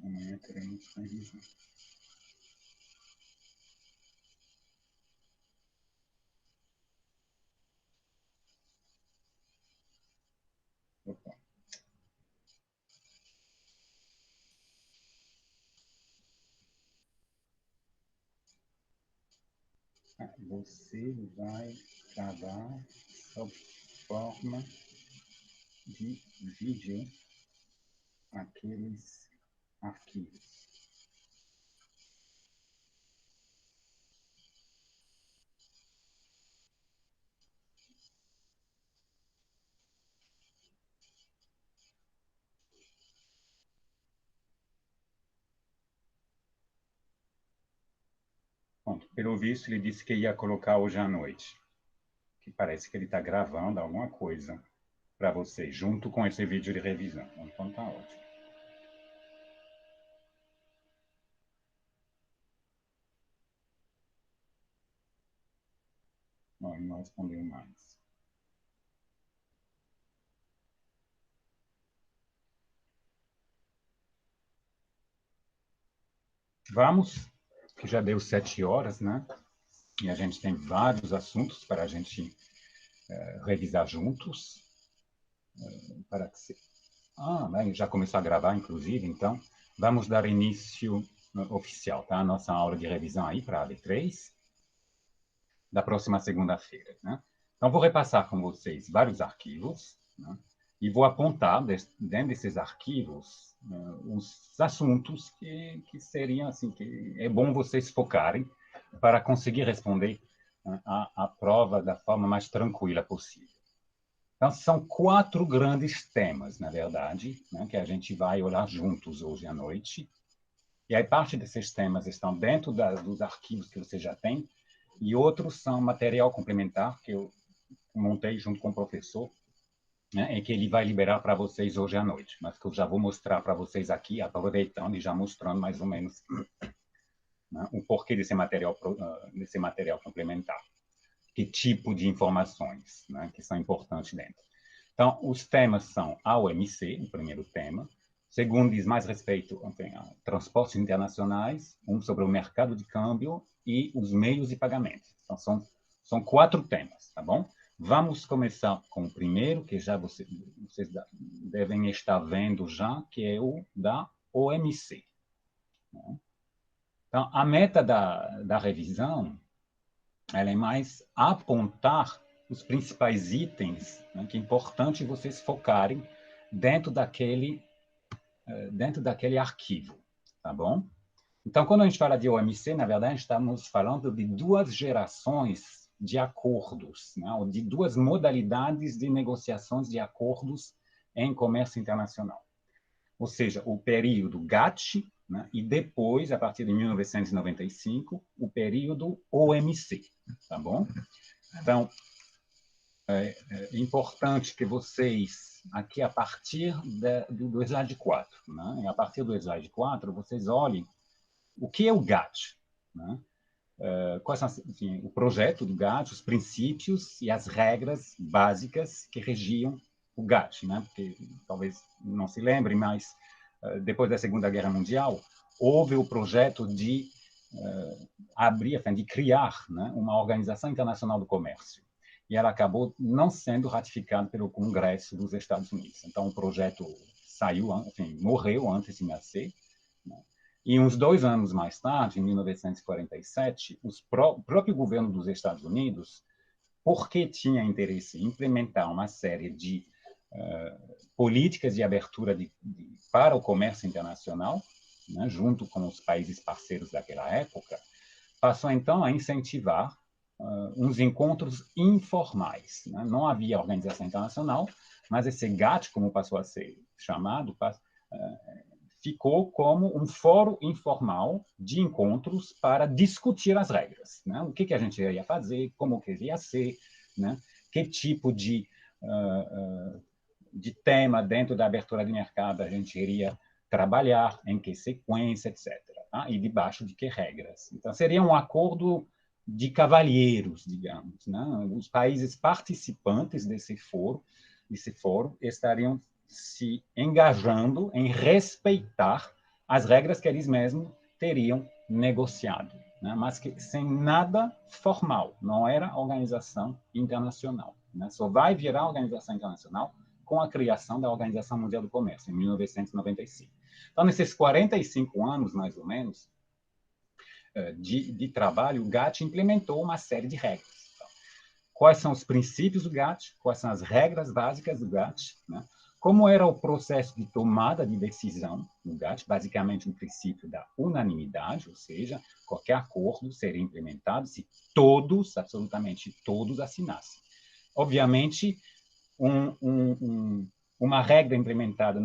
Amanhã teremos revisão. Opa. Você vai gravar sob forma de vídeo aqueles arquivos. Bom, pelo visto, ele disse que ia colocar hoje à noite. Que parece que ele está gravando alguma coisa para vocês, junto com esse vídeo de revisão. Então tá ótimo. Não, ele não respondeu mais. Vamos, que já deu 7 horas, né? E a gente tem vários assuntos para a gente revisar juntos. Para que se... né? Já começou a gravar, inclusive, então vamos dar início oficial, tá? A nossa aula de revisão aí para a AD3, da próxima segunda-feira, né? Então, vou repassar com vocês vários arquivos, né? E vou apontar, dentro desses arquivos, os assuntos que seriam, assim, que é bom vocês focarem para conseguir responder a prova da forma mais tranquila possível. Então, são 4 grandes temas, na verdade, né, que a gente vai olhar juntos hoje à noite. E aí, parte desses temas estão dentro dos arquivos que você já tem, e outros são material complementar que eu montei junto com o professor, né, e que ele vai liberar para vocês hoje à noite, mas que eu já vou mostrar para vocês aqui, aproveitando e já mostrando mais ou menos, né, o porquê desse material complementar, que tipo de informações, né, que são importantes dentro. Então, os temas são a OMC, o primeiro tema. O segundo diz mais respeito a transportes internacionais, um sobre o mercado de câmbio e os meios de pagamento. Então, são 4 temas, tá bom? Vamos começar com o primeiro, que já vocês devem estar vendo já, que é o da OMC. Então, a meta da revisão ela é mais apontar os principais itens, né, que é importante vocês focarem dentro daquele arquivo, tá bom? Então, quando a gente fala de OMC, na verdade, estamos falando de 2 gerações de acordos, né, ou de 2 modalidades de negociações de acordos em comércio internacional. Ou seja, o período GATT, né, e depois, a partir de 1995, o período OMC, tá bom? Então, é importante que vocês, aqui a partir do slide 4, né, a partir do slide 4, vocês olhem o que é o GATT, né? Quais são, enfim, o projeto do GATT, os princípios e as regras básicas que regiam o GATT, né? Porque talvez não se lembrem, mas depois da Segunda Guerra Mundial houve o projeto de de criar, né, uma organização internacional do comércio, e ela acabou não sendo ratificada pelo Congresso dos Estados Unidos. Então o projeto saiu, enfim, morreu antes de nascer, né? E uns 2 anos mais tarde, em 1947, o próprio governo dos Estados Unidos, porque tinha interesse em implementar uma série de políticas de abertura para o comércio internacional, né, junto com os países parceiros daquela época, passou então a incentivar uns encontros informais, né? Não havia organização internacional, mas esse GATT, como passou a ser chamado, ficou como um fórum informal de encontros para discutir as regras, né? O que a gente iria fazer, como que iria ser, né? Que tipo de tema dentro da abertura de mercado a gente iria trabalhar, em que sequência, etc. Tá? E debaixo de que regras. Então, seria um acordo de cavalheiros, digamos, né? Os países participantes desse fórum estariam se engajando em respeitar as regras que eles mesmos teriam negociado, né? Mas que sem nada formal, não era organização internacional, né? Só vai virar organização internacional com a criação da Organização Mundial do Comércio, em 1995. Então, nesses 45 anos, mais ou menos, de trabalho, o GATT implementou uma série de regras. Então, quais são os princípios do GATT? Quais são as regras básicas do GATT? Né? Como era o processo de tomada de decisão no GATT? Basicamente, um princípio da unanimidade, ou seja, qualquer acordo seria implementado se todos, absolutamente todos, assinassem. Obviamente, uma regra implementada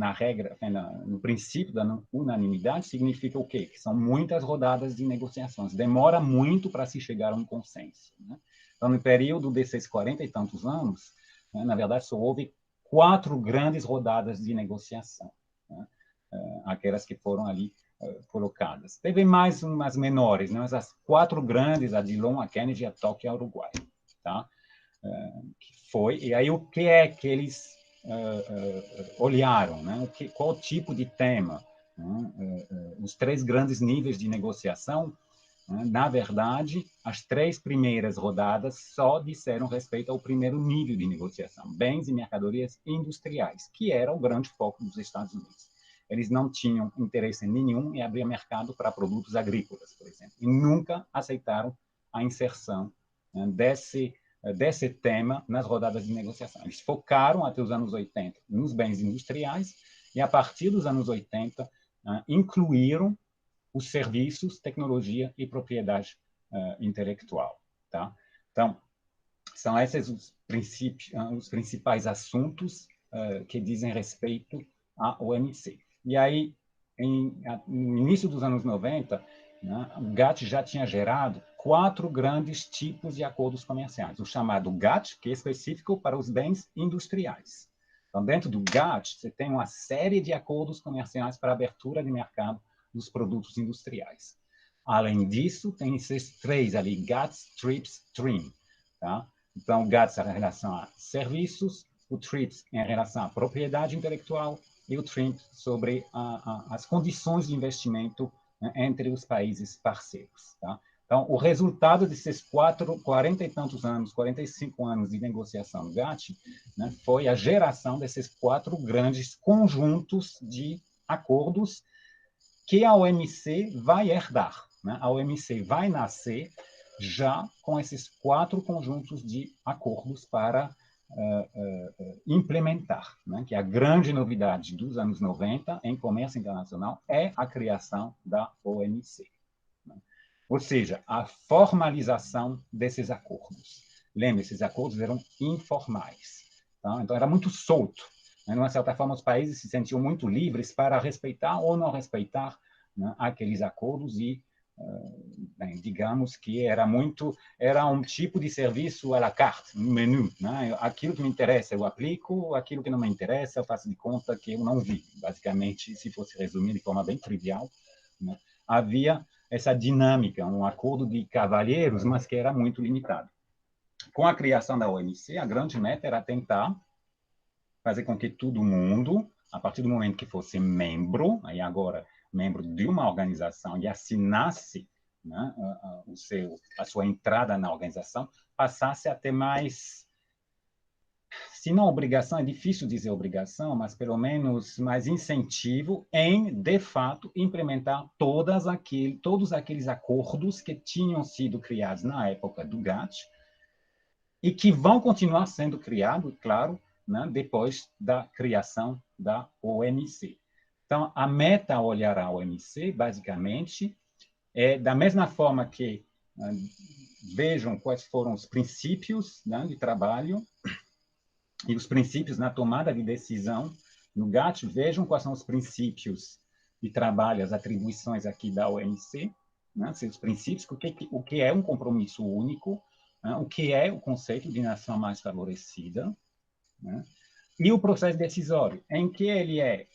no princípio da unanimidade significa o quê? Que são muitas rodadas de negociações. Demora muito para se chegar a um consenso, né? Então, no período desses 40 e tantos anos, né, na verdade, só houve 4 grandes rodadas de negociação, né? Aquelas que foram ali colocadas. Teve mais umas menores, né? Mas as 4 grandes, a Dillon, a Kennedy, a Tóquio e a Uruguai, tá? E aí o que é que eles olharam, né? Qual tipo de tema? Né? Os 3 grandes níveis de negociação, né? Na verdade, as 3 primeiras rodadas só disseram respeito ao primeiro nível de negociação, bens e mercadorias industriais, que era o grande foco dos Estados Unidos. Eles não tinham interesse nenhum em abrir mercado para produtos agrícolas, por exemplo, e nunca aceitaram a inserção, né, desse tema nas rodadas de negociação. Eles focaram até os anos 80 nos bens industriais e, a partir dos anos 80, incluíram os serviços, tecnologia e propriedade intelectual. Tá? Então, são esses os principais assuntos que dizem respeito à OMC. E aí, no início dos anos 90, né, o GATT já tinha gerado 4 grandes tipos de acordos comerciais. O chamado GATT, que é específico para os bens industriais. Então, dentro do GATT, você tem uma série de acordos comerciais para abertura de mercado dos produtos industriais. Além disso, tem esses 3 ali, GATT, TRIPS, TRIM. Tá? Então, o GATT é em relação a serviços, o TRIPS em relação à propriedade intelectual e o TRIM sobre as condições de investimento, né, entre os países parceiros. Tá? Então, o resultado desses 40 e tantos anos, 45 anos de negociação no GATT, né, foi a geração desses 4 grandes conjuntos de acordos que a OMC vai herdar. Né? A OMC vai nascer já com esses 4 conjuntos de acordos para implementar, né? Que a grande novidade dos anos 90 em comércio internacional é a criação da OMC. Né? Ou seja, a formalização desses acordos. Lembre, esses acordos eram informais. Tá? Então, era muito solto. Né? De uma certa forma, os países se sentiam muito livres para respeitar ou não respeitar, né, aqueles acordos e, digamos que era um tipo de serviço à la carte, um menu. Né? Aquilo que me interessa eu aplico, aquilo que não me interessa eu faço de conta que eu não vi. Basicamente, se fosse resumir de forma bem trivial, né, havia essa dinâmica, um acordo de cavalheiros, mas que era muito limitado. Com a criação da OMC, a grande meta era tentar fazer com que todo mundo, a partir do momento que fosse membro, aí agora membro de uma organização e assinasse, né, a sua entrada na organização, passasse a ter mais, se não obrigação, é difícil dizer obrigação, mas pelo menos mais incentivo em, de fato, implementar todos aqueles acordos que tinham sido criados na época do GATT e que vão continuar sendo criados, claro, né, depois da criação da OMC. Então, a meta ao olhar a OMC, basicamente, é da mesma forma que vejam quais foram os princípios, né, de trabalho e os princípios na tomada de decisão no GATT, vejam quais são os princípios de trabalho, as atribuições aqui da OMC, né, os princípios, o que é um compromisso único, né, o que é o conceito de nação mais favorecida, né, e o processo decisório, em que ele é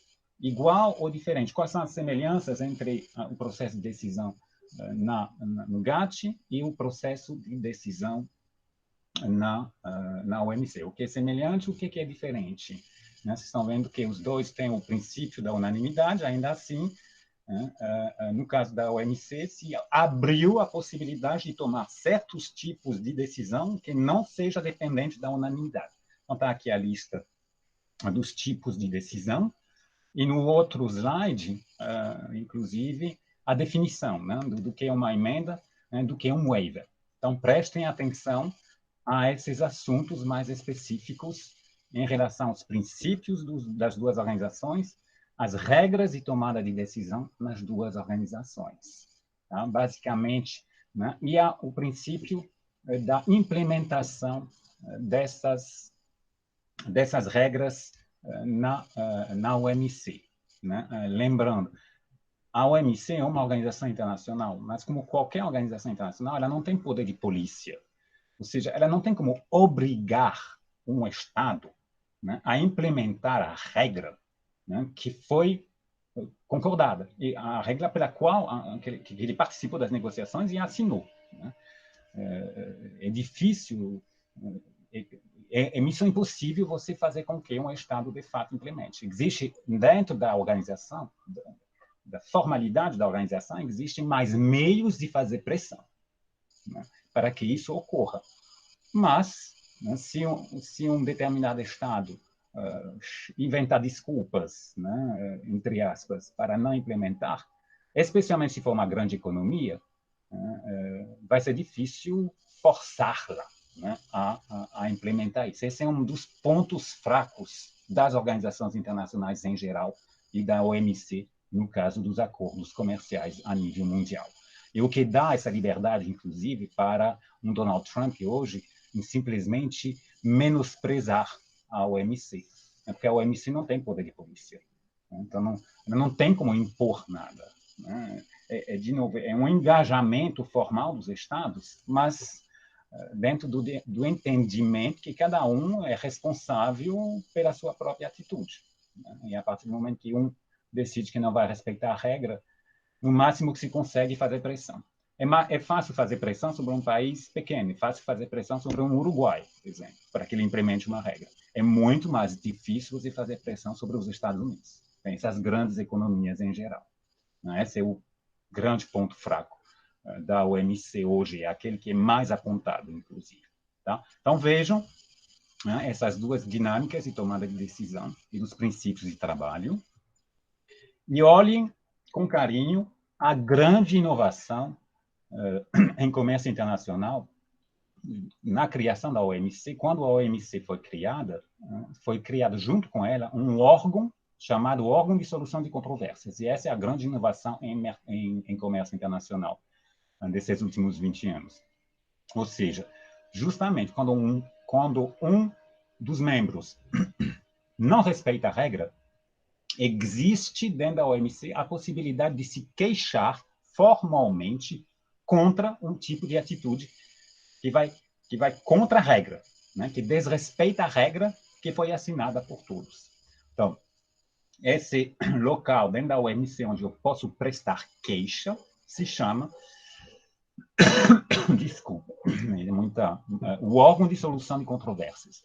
igual ou diferente? Quais são as semelhanças entre o processo de decisão no GATT e o processo de decisão na OMC? O que é semelhante, o que é diferente? Né? Vocês estão vendo que os dois têm o princípio da unanimidade, ainda assim, No caso da OMC, se abriu a possibilidade de tomar certos tipos de decisão que não seja dependente da unanimidade. Então, está aqui a lista dos tipos de decisão, e no outro slide, inclusive, a definição, né, do que é uma emenda, né, do que é um waiver. Então, prestem atenção a esses assuntos mais específicos em relação aos princípios das duas organizações, as regras de tomada de decisão nas duas organizações. Tá? Basicamente, né? E o princípio da implementação dessas regras na OMC. Né? Lembrando, a OMC é uma organização internacional, mas como qualquer organização internacional, ela não tem poder de polícia. Ou seja, ela não tem como obrigar um Estado, né, a implementar a regra, né, que foi concordada, e a regra pela qual que ele participou das negociações e assinou. Né. É difícil, é missão impossível você fazer com que um Estado, de fato, implemente. Existe, dentro da organização, da formalidade da organização, existem mais meios de fazer pressão, né, para que isso ocorra. Mas, né, se um determinado Estado inventar desculpas, né, entre aspas, para não implementar, especialmente se for uma grande economia, vai ser difícil forçá-la, né, a implementar isso. Esse é um dos pontos fracos das organizações internacionais em geral e da OMC, no caso dos acordos comerciais a nível mundial. E o que dá essa liberdade, inclusive, para um Donald Trump hoje, em simplesmente menosprezar a OMC. Porque a OMC não tem poder de polícia. Então, não tem como impor nada. De novo, é um engajamento formal dos Estados, mas dentro do entendimento que cada um é responsável pela sua própria atitude. E a partir do momento que um decide que não vai respeitar a regra, no máximo que se consegue fazer pressão. É fácil fazer pressão sobre um país pequeno, é fácil fazer pressão sobre um Uruguai, por exemplo, para que ele implemente uma regra. É muito mais difícil você fazer pressão sobre os Estados Unidos, essas grandes economias em geral. Esse é o grande ponto fraco da OMC hoje, é aquele que é mais apontado, inclusive. Tá? Então, vejam, né, essas duas dinâmicas de tomada de decisão e dos princípios de trabalho, e olhem com carinho a grande inovação em comércio internacional na criação da OMC. Quando a OMC foi criado junto com ela um órgão chamado Órgão de Solução de Controvérsias. E essa é a grande inovação em comércio internacional desses últimos 20 anos. Ou seja, justamente quando um dos membros não respeita a regra, existe dentro da OMC a possibilidade de se queixar formalmente contra um tipo de atitude que vai contra a regra, né? Que desrespeita a regra que foi assinada por todos. Então, esse local dentro da OMC onde eu posso prestar queixa se chama desculpa, o órgão de solução de controvérsias.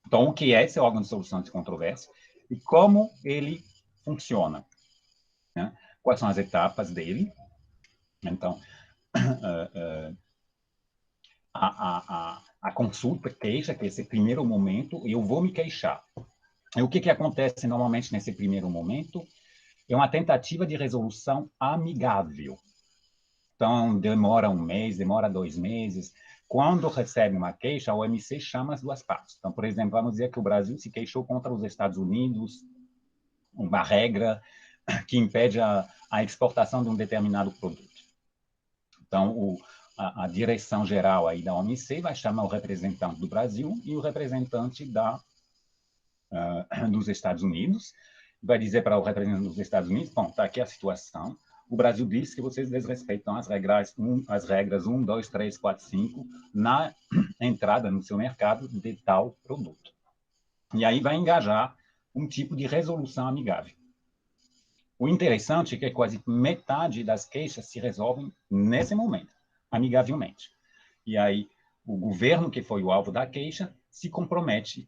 Então, o que é esse órgão de solução de controvérsias e como ele funciona? Né? Quais são as etapas dele? Então, a consulta, queixa, que é esse primeiro momento, eu vou me queixar. E o que acontece normalmente nesse primeiro momento? É uma tentativa de resolução amigável. Então, demora 1 mês, demora 2 meses. Quando recebe uma queixa, a OMC chama as duas partes. Então, por exemplo, vamos dizer que o Brasil se queixou contra os Estados Unidos, uma regra que impede a exportação de um determinado produto. Então, a direção geral aí da OMC vai chamar o representante do Brasil e o representante dos Estados Unidos, vai dizer para o representante dos Estados Unidos, bom, está aqui a situação, o Brasil diz que vocês desrespeitam as regras 1, 2, 3, 4, 5 na entrada no seu mercado de tal produto. E aí vai engajar um tipo de resolução amigável. O interessante é que quase metade das queixas se resolvem nesse momento, amigavelmente. E aí o governo que foi o alvo da queixa se compromete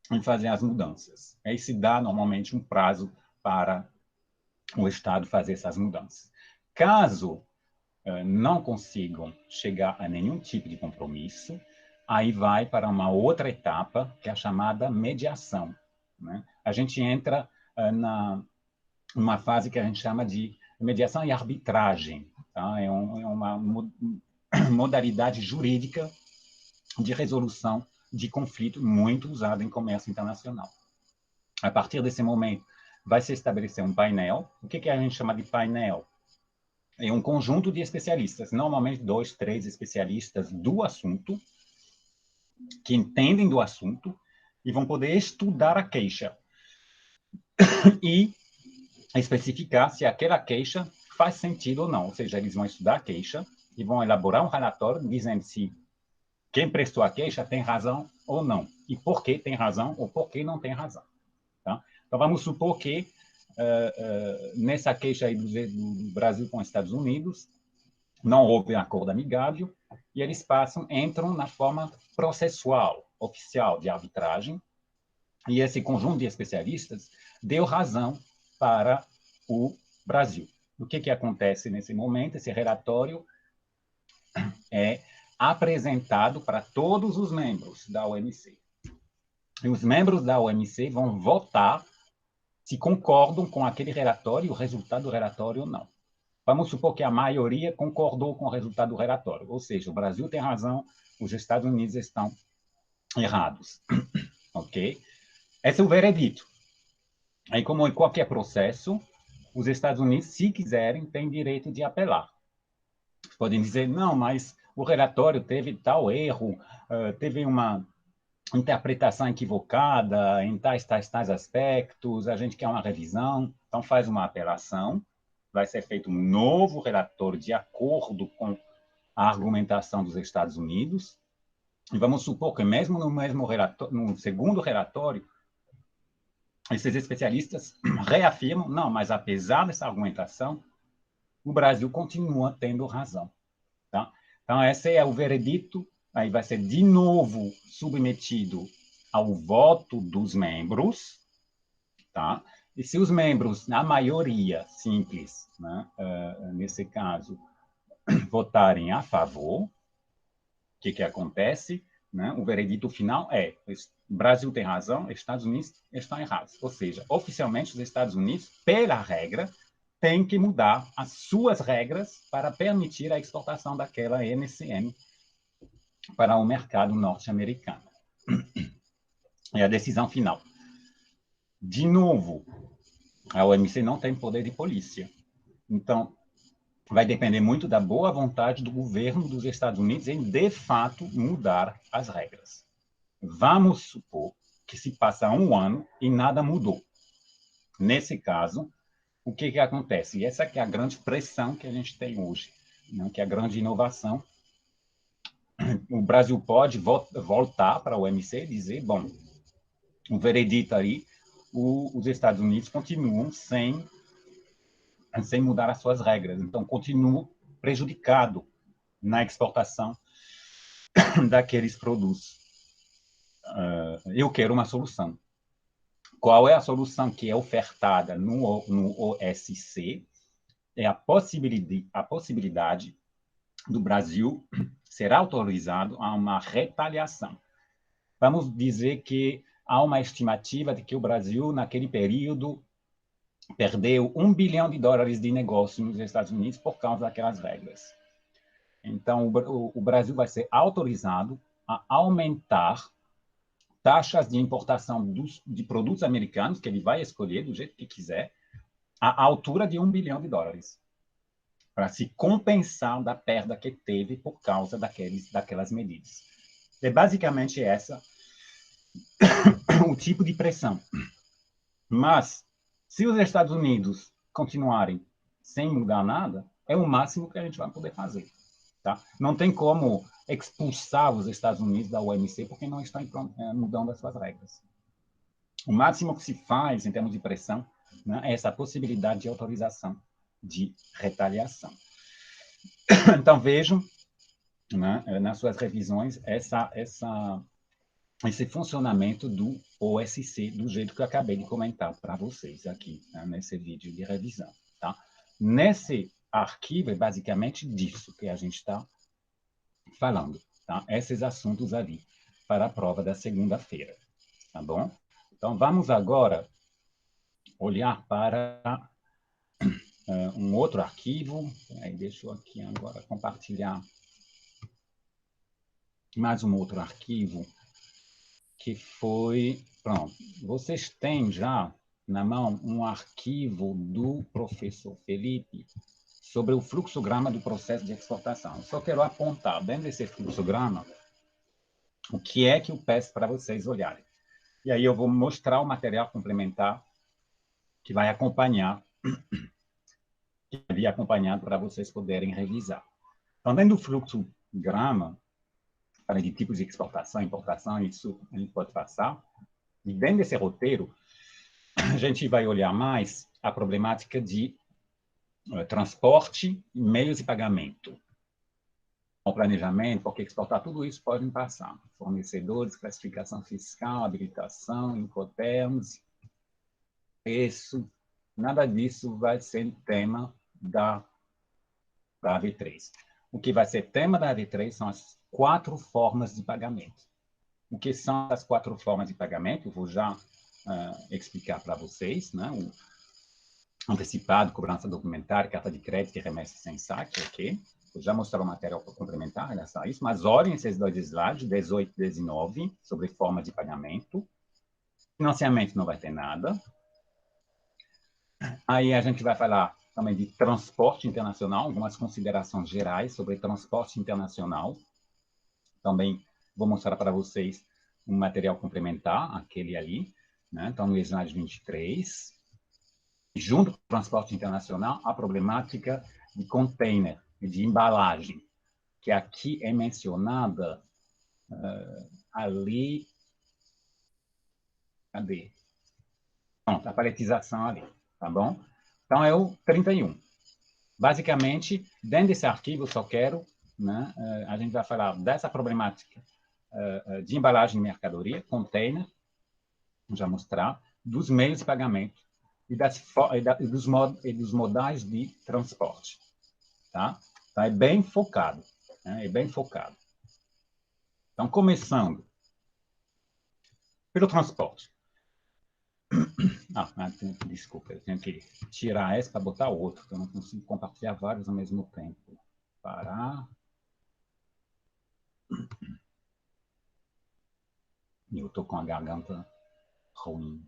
em fazer as mudanças. Aí se dá normalmente um prazo para o Estado fazer essas mudanças. Caso não consigam chegar a nenhum tipo de compromisso, aí vai para uma outra etapa, que é a chamada mediação, né? A gente entra numa fase que a gente chama de mediação e arbitragem, tá? É uma modalidade jurídica de resolução de conflito muito usada em comércio internacional. A partir desse momento, vai se estabelecer um painel. O que a gente chama de painel? É um conjunto de especialistas, normalmente 2, 3 especialistas do assunto, que entendem do assunto e vão poder estudar a queixa e especificar se aquela queixa faz sentido ou não. Ou seja, eles vão estudar a queixa e vão elaborar um relatório dizendo se quem prestou a queixa tem razão ou não, e por que tem razão ou por que não tem razão. Tá? Então, vamos supor que nessa queixa aí do Brasil com os Estados Unidos, não houve um acordo amigável, e eles entram na forma processual, oficial, de arbitragem, e esse conjunto de especialistas deu razão para o Brasil. O que acontece nesse momento? Esse relatório é apresentado para todos os membros da OMC. E os membros da OMC vão votar se concordam com aquele relatório e o resultado do relatório ou não. Vamos supor que a maioria concordou com o resultado do relatório, ou seja, o Brasil tem razão, os Estados Unidos estão errados. Ok? Esse é o veredito. Aí, como em qualquer processo, os Estados Unidos, se quiserem, têm direito de apelar. Podem dizer, não, mas o relatório teve tal erro, teve uma interpretação equivocada em tais aspectos, a gente quer uma revisão, então faz uma apelação, vai ser feito um novo relatório de acordo com a argumentação dos Estados Unidos, e vamos supor que mesmo no mesmo relatório, no segundo relatório, esses especialistas reafirmam, não, mas apesar dessa argumentação, o Brasil continua tendo razão. Tá? Então, esse é o veredito, aí vai ser de novo submetido ao voto dos membros, tá? E se os membros, na maioria simples, né, nesse caso, votarem a favor, o que acontece? Né? O veredito final é: o Brasil tem razão, Estados Unidos estão errados. Ou seja, oficialmente, os Estados Unidos, pela regra, têm que mudar as suas regras para permitir a exportação daquela NCM para o mercado norte-americano. É a decisão final. De novo, a OMC não tem poder de polícia. Então, vai depender muito da boa vontade do governo dos Estados Unidos em, de fato, mudar as regras. Vamos supor que se passa um ano e nada mudou. Nesse caso, o que acontece? E essa que é a grande pressão que a gente tem hoje, né? Que é a grande inovação. O Brasil pode voltar para a OMC e dizer, bom, o veredito aí, os Estados Unidos continuam sem mudar as suas regras. Então, continuam prejudicado na exportação daqueles produtos. Eu quero uma solução. Qual é a solução que é ofertada no OSC? É a possibilidade do Brasil ser autorizado a uma retaliação. Vamos dizer que há uma estimativa de que o Brasil, naquele período, perdeu $1 bilhão de negócio nos Estados Unidos por causa daquelas regras. Então, o Brasil vai ser autorizado a aumentar taxas de importação de produtos americanos, que ele vai escolher do jeito que quiser, à altura de $1 bilhão, para se compensar da perda que teve por causa daquelas medidas. É basicamente essa o tipo de pressão. Mas, se os Estados Unidos continuarem sem mudar nada, é o máximo que a gente vai poder fazer. Tá? Não tem como expulsar os Estados Unidos da OMC porque não estão mudando as suas regras. O máximo que se faz, em termos de pressão, né, é essa possibilidade de autorização de retaliação. Então, vejam, né, nas suas revisões, esse funcionamento do OSC, do jeito que eu acabei de comentar para vocês aqui, né, nesse vídeo de revisão. Tá? Nesse arquivo é basicamente disso que a gente está falando. Tá? Esses assuntos ali, para a prova da segunda-feira. Tá bom? Então, vamos agora olhar para um outro arquivo. Aí, deixa eu aqui agora compartilhar mais um outro arquivo, que foi... Pronto, vocês têm já na mão um arquivo do professor Felipe sobre o fluxograma do processo de exportação. Eu só quero apontar, dentro desse fluxograma, o que é que eu peço para vocês olharem. E aí eu vou mostrar o material complementar que vai acompanhar, que havia acompanhado para vocês poderem revisar. Então, dentro do fluxograma, para de tipos de exportação, importação, isso a gente pode passar. E dentro desse roteiro, a gente vai olhar mais a problemática de transporte, meios de pagamento. O planejamento, porque exportar tudo isso podem passar. Fornecedores, classificação fiscal, habilitação, Incoterms, preço, nada disso vai ser tema da AV3. O que vai ser tema da AV3 são as 4 formas de pagamento. O que são as 4 formas de pagamento? Eu vou já explicar para vocês, né? O antecipado, cobrança documentária, carta de crédito e remessa sem saque, ok? Vou já mostrar o material complementar em relação a isso, mas olhem esses 2 slides, 18 e 19, sobre forma de pagamento. Financiamento não vai ter nada. Aí a gente vai falar também de transporte internacional, algumas considerações gerais sobre transporte internacional. Também vou mostrar para vocês um material complementar, aquele ali, né? Então, no slide 23. Junto com o transporte internacional, a problemática de container, de embalagem, que aqui é mencionada ali. Cadê? Pronto, a paletização ali, tá bom? Então, é o 31. Basicamente, dentro desse arquivo, eu só quero, né, a gente vai falar dessa problemática de embalagem de mercadoria, container, vou já mostrar, dos meios de pagamento e dos modais de transporte. Tá? Então, é bem focado. Né? É bem focado. Então, começando pelo transporte. Desculpa, eu tenho que tirar essa para botar outro, porque eu não consigo compartilhar vários ao mesmo tempo. Parar. E eu estou com a garganta ruim.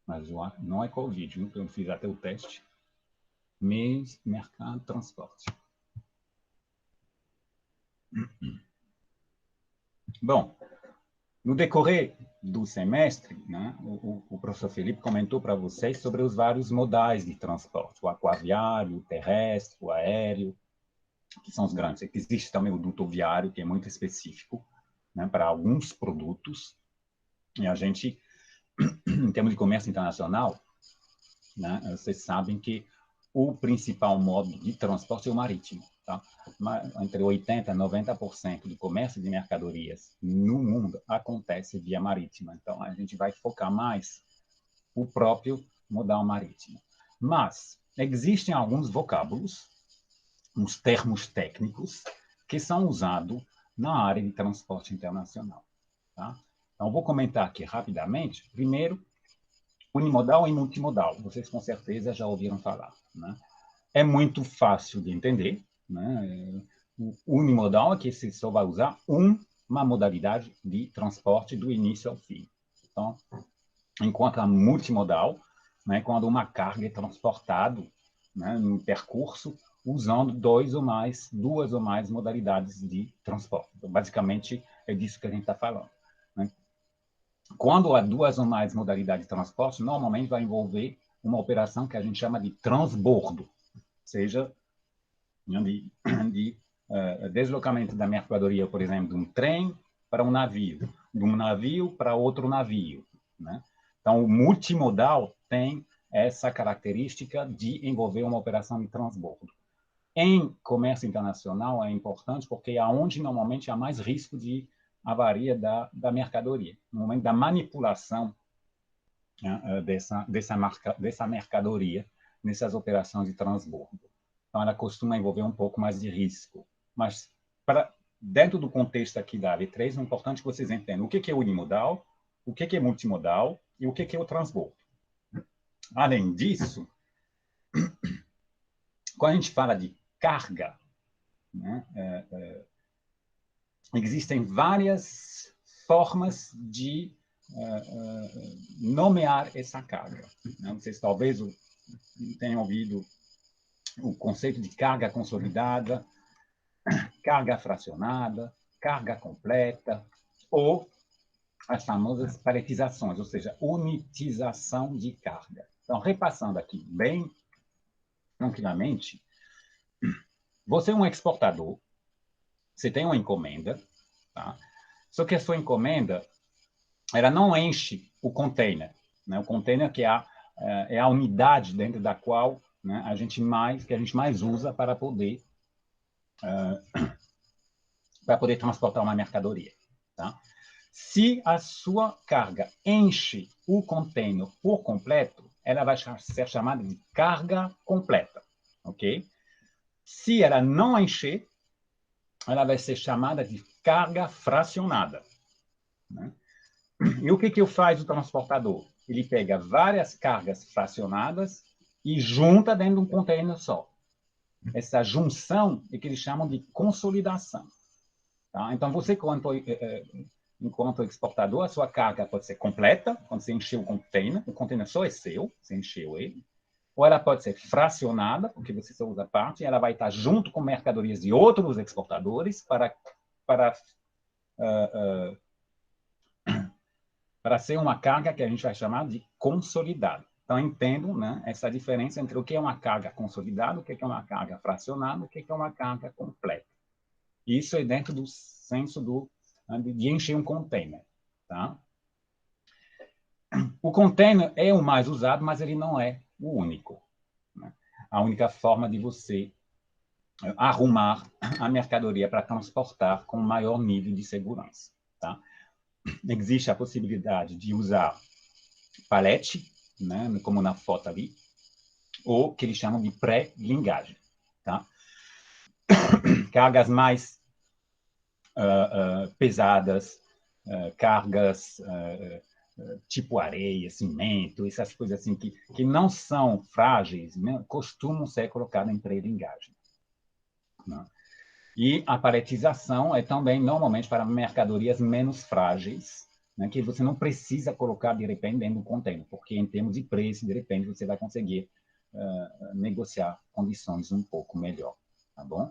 Mas não é Covid, então eu fiz até o teste. Mês, mercado, transporte. Bom, no decorrer do semestre, né, o professor Felipe comentou para vocês sobre os vários modais de transporte, o aquaviário, o terrestre, o aéreo, que são os grandes. Existe também o dutoviário, que é muito específico, né, para alguns produtos. E a gente, em termos de comércio internacional, né, vocês sabem que o principal modo de transporte é o marítimo. Tá? Entre 80% e 90% do comércio de mercadorias no mundo acontece via marítima. Então, a gente vai focar mais o próprio modal marítimo. Mas existem alguns vocábulos, uns termos técnicos, que são usados na área de transporte internacional. Tá? Então, vou comentar aqui rapidamente. Primeiro, unimodal e multimodal. Vocês, com certeza, já ouviram falar. Né? É muito fácil de entender. Né? O unimodal é que você só vai usar uma modalidade de transporte do início ao fim. Então, enquanto a multimodal, né, quando uma carga é transportada, né, no percurso, usando duas ou mais modalidades de transporte. Então, basicamente, é disso que a gente está falando. Né? Quando há 2 ou mais modalidades de transporte, normalmente vai envolver uma operação que a gente chama de transbordo, seja de deslocamento da mercadoria, por exemplo, de um trem para um navio, de um navio para outro navio. Né? Então, o multimodal tem essa característica de envolver uma operação de transbordo. Em comércio internacional é importante porque é onde normalmente há mais risco de avaria da mercadoria. No momento da manipulação, né, dessa mercadoria, nessas operações de transbordo. Então, ela costuma envolver um pouco mais de risco. Mas, dentro do contexto aqui da AV3, é importante que vocês entendam o que é unimodal, o que é multimodal e o que é o transbordo. Além disso, quando a gente fala de carga, né, existem várias formas de nomear essa carga. Vocês talvez tenham ouvido o conceito de carga consolidada, carga fracionada, carga completa, ou as famosas paletizações, ou seja, unitização de carga. Então, repassando aqui bem tranquilamente, você é um exportador, você tem uma encomenda, tá? Só que a sua encomenda, ela não enche o container, né? O container que é a unidade dentro da qual, né, a gente mais usa para poder transportar uma mercadoria, tá? Se a sua carga enche o container por completo, ela vai ser chamada de carga completa, ok? Se ela não encher, ela vai ser chamada de carga fracionada, né? E o que faz o transportador? Ele pega várias cargas fracionadas e junta dentro de um container só. Essa junção é que eles chamam de consolidação. Tá? Então, você, enquanto exportador, a sua carga pode ser completa, quando você encheu o container só é seu, você encheu ele, ou ela pode ser fracionada, porque você só usa parte, e ela vai estar junto com mercadorias de outros exportadores para ser uma carga que a gente vai chamar de consolidada. Então, entendam, né, essa diferença entre o que é uma carga consolidada, o que é uma carga fracionada, o que é uma carga completa. Isso é dentro do senso de encher um container. Tá? O container é o mais usado, mas ele não é o único. Né? A única forma de você arrumar a mercadoria para transportar com maior nível de segurança. Tá? Existe a possibilidade de usar palete, né, como na foto ali, ou que eles chamam de pré-lingagem. Tá? Cargas mais pesadas, cargas tipo areia, cimento, essas coisas assim que não são frágeis, né, costumam ser colocadas em pré-lingagem. Né? E a paletização é também, normalmente, para mercadorias menos frágeis, né, que você não precisa colocar de repente dentro do container, porque em termos de preço, de repente, você vai conseguir negociar condições um pouco melhor. Tá bom?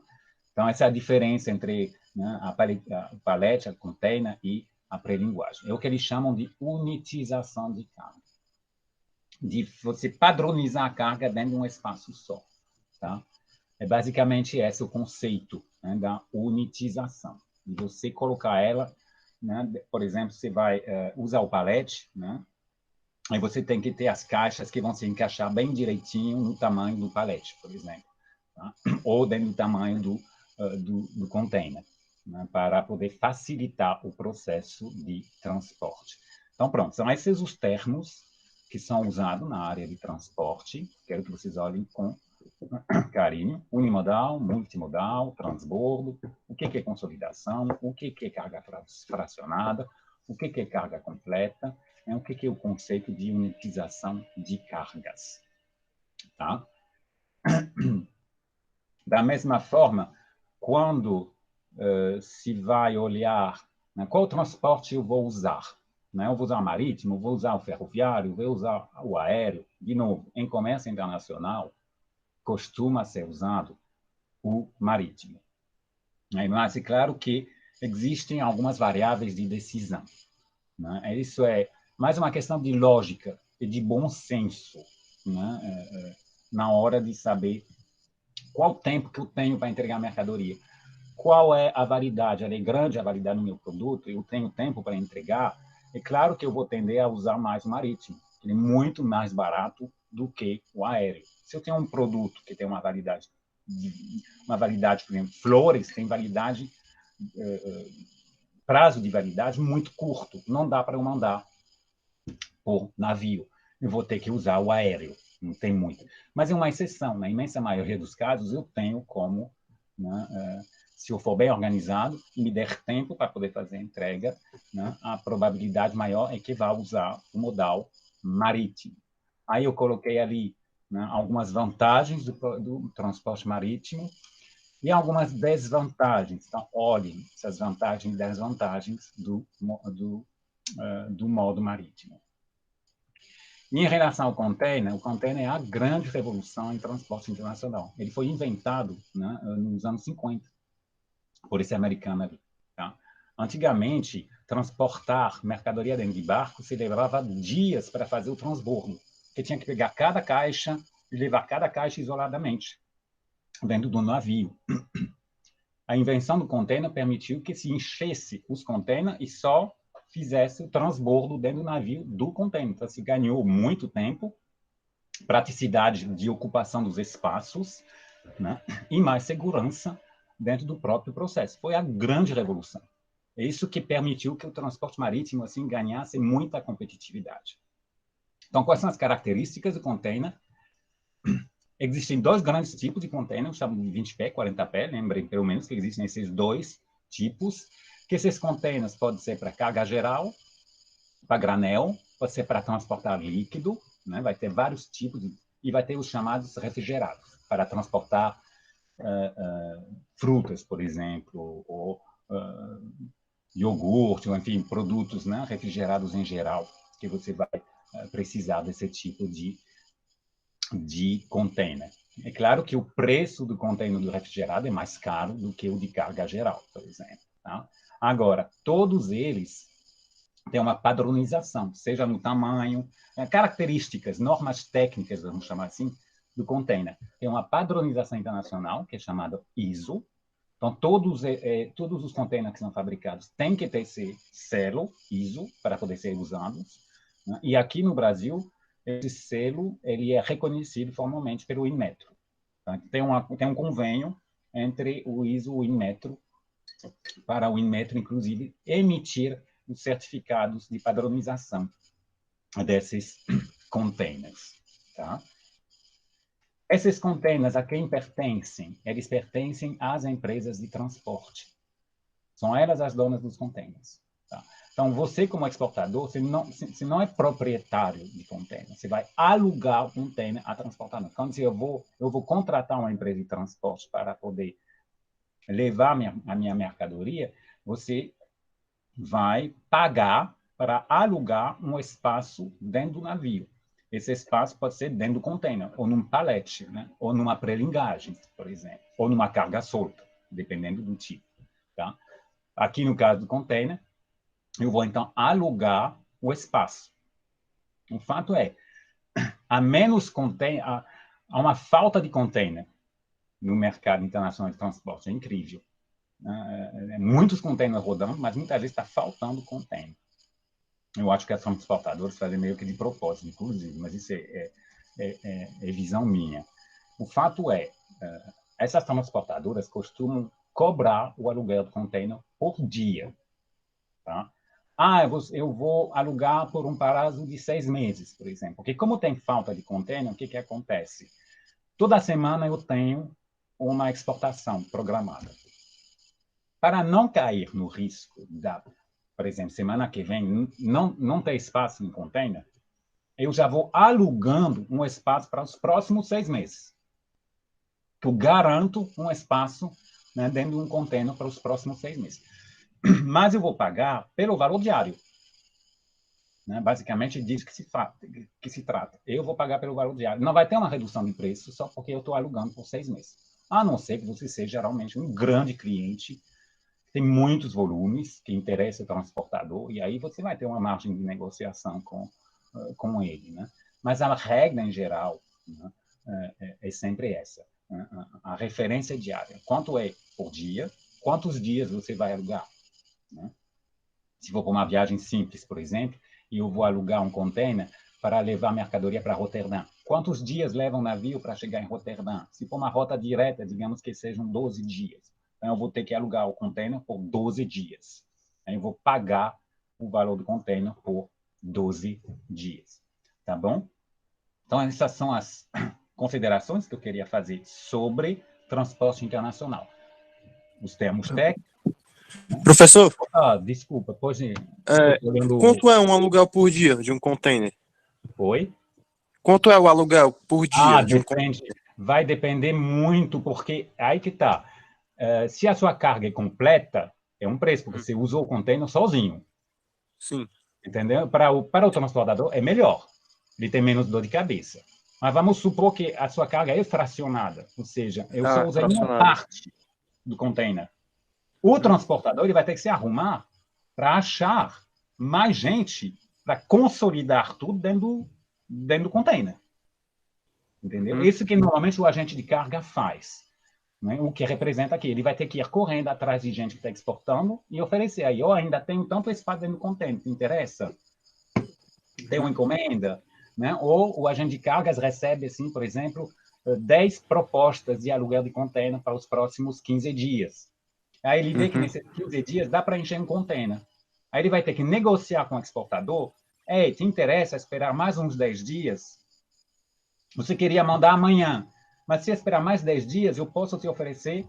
Então, essa é a diferença entre, né, a palete, a container e a pré-linguagem. É o que eles chamam de unitização de carga. De você padronizar a carga dentro de um espaço só. Tá? É basicamente esse o conceito, né, da unitização. De você colocar ela, né, por exemplo, você vai usar o palete, né, aí você tem que ter as caixas que vão se encaixar bem direitinho no tamanho do palete, por exemplo. Tá? Ou dentro do tamanho do container, né, para poder facilitar o processo de transporte. Então, pronto, são esses os termos que são usados na área de transporte. Quero que vocês olhem com carinho. Unimodal, multimodal, transbordo, o que é consolidação, o que é carga fracionada, o que é carga completa, o que é o conceito de unitização de cargas. Tá? Da mesma forma, quando se vai olhar, né, qual transporte eu vou usar, né? Eu vou usar o marítimo, eu vou usar o ferroviário, eu vou usar o aéreo. De novo, em comércio internacional, costuma ser usado o marítimo. Mas é claro que existem algumas variáveis de decisão. Né? Isso é mais uma questão de lógica e de bom senso, né? Na hora de saber qual o tempo que eu tenho para entregar a mercadoria, qual é a validade, ela é grande a validade do meu produto, eu tenho tempo para entregar, é claro que eu vou tender a usar mais o marítimo, ele é muito mais barato do que o aéreo. Se eu tenho um produto que tem uma validade, por exemplo, flores tem validade, prazo de validade muito curto, não dá para eu mandar por navio, eu vou ter que usar o aéreo. não tem muito. Mas é uma exceção. Na imensa maioria dos casos, eu tenho como, né, se eu for bem organizado e me der tempo para poder fazer a entrega, né, a probabilidade maior é que vá usar o modal marítimo. Aí eu coloquei ali, né, algumas vantagens do transporte marítimo e algumas desvantagens. Então, olhem essas vantagens e desvantagens do modo marítimo. E em relação ao container, o container é a grande revolução em transporte internacional. Ele foi inventado, né, nos anos 50 por esse americano ali. Tá? Antigamente, transportar mercadoria dentro de barco se levava dias para fazer o transbordo, porque tinha que pegar cada caixa e levar cada caixa isoladamente dentro do navio. A invenção do container permitiu que se enchesse os containers e só fizesse o transbordo dentro do navio do container. Então, se ganhou muito tempo, praticidade de ocupação dos espaços, né? E mais segurança dentro do próprio processo. Foi a grande revolução. É isso que permitiu que o transporte marítimo assim ganhasse muita competitividade. Então, quais são as características do container? Existem dois grandes tipos de container, chamamos de 20 pé, 40 pé, lembrem pelo menos que existem esses dois tipos, que esses containers podem ser para carga geral, para granel, pode ser para transportar líquido, né? Vai ter vários tipos, e vai ter os chamados refrigerados, para transportar frutas, por exemplo, ou iogurte, ou enfim, produtos, né, refrigerados em geral, que você vai precisar desse tipo de container. É claro que o preço do container do refrigerado é mais caro do que o de carga geral, por exemplo. Tá? Agora, todos eles têm uma padronização, seja no tamanho, características, normas técnicas, vamos chamar assim, do container. Tem uma padronização internacional, que é chamada ISO. Então, todos os containers que são fabricados têm que ter esse selo ISO para poder ser usados. Né? E aqui no Brasil, esse selo ele é reconhecido formalmente pelo Inmetro. Tá? Tem um convênio entre o ISO e o Inmetro, para o Inmetro, inclusive, emitir os certificados de padronização desses containers. Tá? Esses containers a quem pertencem? Eles pertencem às empresas de transporte. São elas as donas dos containers. Tá? Então, você, como exportador, você não é proprietário de container. Você vai alugar o container a transportador. Quando eu vou contratar uma empresa de transporte para poder levar a minha mercadoria, você vai pagar para alugar um espaço dentro do navio. Esse espaço pode ser dentro do container, ou num palete, né? Ou numa pré-lingagem, por exemplo, ou numa carga solta, dependendo do tipo. Tá? Aqui, no caso do container, eu vou, então, alugar o espaço. O fato é, há menos container, há uma falta de container no mercado internacional de transporte. É incrível. Muitos containers rodando, mas muitas vezes está faltando container. Eu acho que as transportadoras fazem meio que de propósito, inclusive, mas isso é visão minha. O fato é, essas transportadoras costumam cobrar o aluguel do container por dia. Tá? Eu vou alugar por um prazo de 6 meses, por exemplo. Porque como tem falta de container, o que acontece? Toda semana eu tenho uma exportação programada. Para não cair no risco por exemplo, semana que vem não ter espaço em container, eu já vou alugando um espaço para os próximos 6 meses. Eu garanto um espaço, né, dentro de um container para os próximos 6 meses. Mas eu vou pagar pelo valor diário. Né? Basicamente, disso que se trata. Eu vou pagar pelo valor diário. Não vai ter uma redução de preço só porque eu estou alugando por 6 meses. A não ser que você seja geralmente um grande cliente, tem muitos volumes que interessa o transportador, e aí você vai ter uma margem de negociação com ele. Né? Mas a regra, em geral, né, é sempre essa. A referência diária. Quanto é por dia? Quantos dias você vai alugar? Né? Se for para uma viagem simples, por exemplo, e eu vou alugar um container para levar mercadoria para Roterdã. Quantos dias leva um navio para chegar em Roterdã? Se for uma rota direta, digamos que sejam 12 dias. Então, eu vou ter que alugar o container por 12 dias. Aí eu vou pagar o valor do container por 12 dias. Tá bom? Então, essas são as considerações que eu queria fazer sobre transporte internacional. Os termos técnicos. Professor, Desculpa, pode. quanto é um aluguel por dia de um container? Oi? Quanto é o aluguel por dia de um container? Depende. Vai depender muito, porque aí que está. Se a sua carga é completa, é um preço, porque você usou o container sozinho. Sim. Entendeu? Para o transportador é melhor. Ele tem menos dor de cabeça. Mas vamos supor que a sua carga é fracionada, ou seja, eu só usei uma parte do container. O transportador ele vai ter que se arrumar para achar mais gente para consolidar tudo dentro do container. Entendeu? Isso que normalmente o agente de carga faz. Né? O que representa que ele vai ter que ir correndo atrás de gente que está exportando e oferecer aí, eu ainda tenho tanto espaço dentro do container, te interessa? Tem uma encomenda? Né? Ou o agente de cargas recebe, assim, por exemplo, 10 propostas de aluguel de container para os próximos 15 dias. Aí ele vê que nesses 15 dias dá para encher um container. Aí ele vai ter que negociar com o exportador. Ei, te interessa esperar mais uns 10 dias? Você queria mandar amanhã, mas se esperar mais 10 dias, eu posso te oferecer,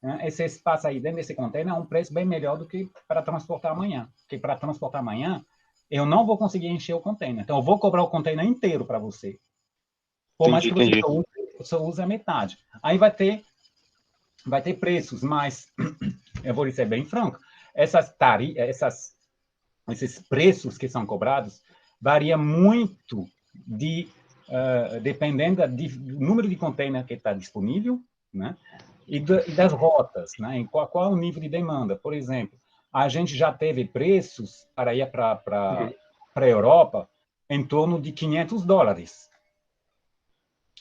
né, esse espaço aí dentro desse container a um preço bem melhor do que para transportar amanhã. Porque para transportar amanhã, eu não vou conseguir encher o container. Então, eu vou cobrar o container inteiro para você. Por mais que você só use a metade. Aí vai ter preços, mas eu vou lhe ser bem franco, esses preços que são cobrados varia muito dependendo do número de container que está disponível, né? E das rotas, né? Em qual é o nível de demanda. Por exemplo, a gente já teve preços para ir para a Europa em torno de $500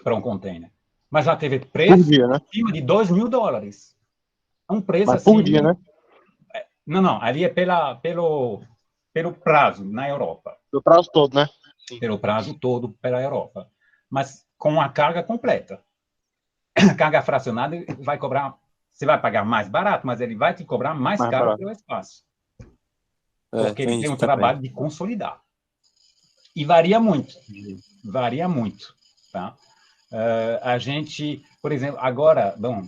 para um container. Mas já teve preço acima de $2.000. Um preço Mas assim. Por dia, né? Não, ali é pelo prazo na Europa. Do prazo todo, né? Sim. Pelo prazo todo pela Europa. Mas com a carga completa. A carga fracionada vai cobrar. Você vai pagar mais barato, mas ele vai te cobrar mais caro barato pelo espaço. Porque ele tem um trabalho de consolidar. E varia muito. Varia muito. Tá? A gente, por exemplo, agora, bom,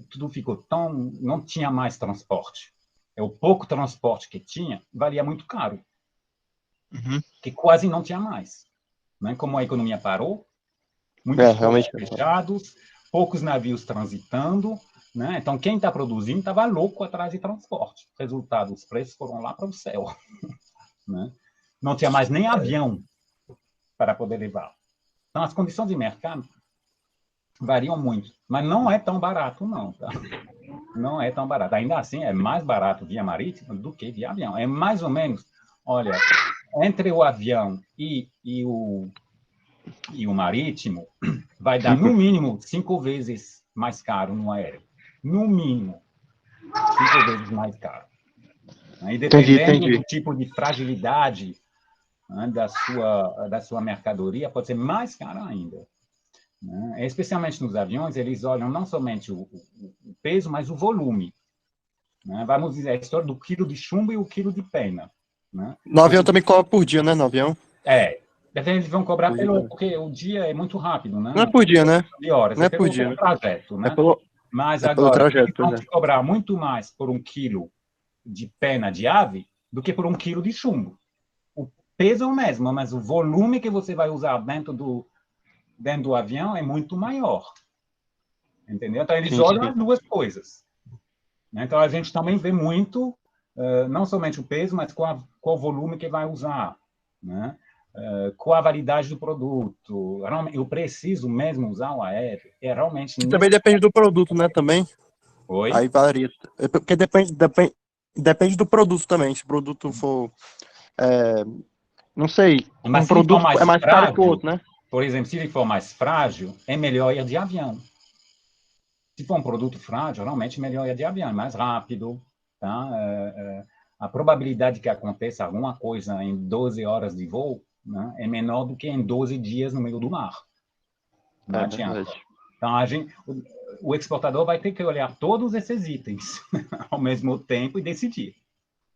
tudo ficou tão. Não tinha mais transporte. O pouco transporte que tinha valia muito caro. Que quase não tinha mais. Né? Como a economia parou, muitos portos fechados, poucos navios transitando. Né? Então, quem está produzindo estava louco atrás de transporte. Resultado, os preços foram lá para o céu. Né? Não tinha mais nem avião para poder levar. Então, as condições de mercado variam muito. Mas não é tão barato, não. Tá? Não é tão barato. Ainda assim, é mais barato via marítima do que via avião. É mais ou menos, olha, entre o avião e o marítimo, vai dar, no mínimo, 5 vezes mais caro no aéreo. No mínimo, 5 vezes mais caro. E dependendo do tipo de fragilidade, né, da sua mercadoria, pode ser mais caro ainda. Né? Especialmente nos aviões, eles olham não somente o peso, mas o volume. Né? Vamos dizer, a história do quilo de chumbo e o quilo de pena. Né? No avião também cobra por dia, né? No avião. Eles vão cobrar porque o dia é muito rápido, né? Não é por dia, né? De horas, não é por dia, pelo trajeto, né? Mas pelo agora, trajeto, eles vão te cobrar muito mais por 1 quilo de pena de ave do que por 1 quilo de chumbo. O peso é o mesmo, mas o volume que você vai usar dentro do avião é muito maior. Entendeu? Então, eles olham as duas coisas. Então, a gente também vê muito, não somente o peso, mas qual o volume que vai usar, né? Qual a validade do produto. Eu preciso mesmo usar o aéreo. Realmente. E também depende do produto, né? Também. Oi? Aí varia. Porque depende do produto também. Se o produto for. Não sei. Mas um produto é mais caro que o outro, né? Por exemplo, se ele for mais frágil, é melhor ir de avião. Se for um produto frágil, realmente é melhor ir de avião, é mais rápido. Tá? A probabilidade que aconteça alguma coisa em 12 horas de voo, né, é menor do que em 12 dias no meio do mar. Não adianta. Verdade. Então, o exportador vai ter que olhar todos esses itens ao mesmo tempo e decidir.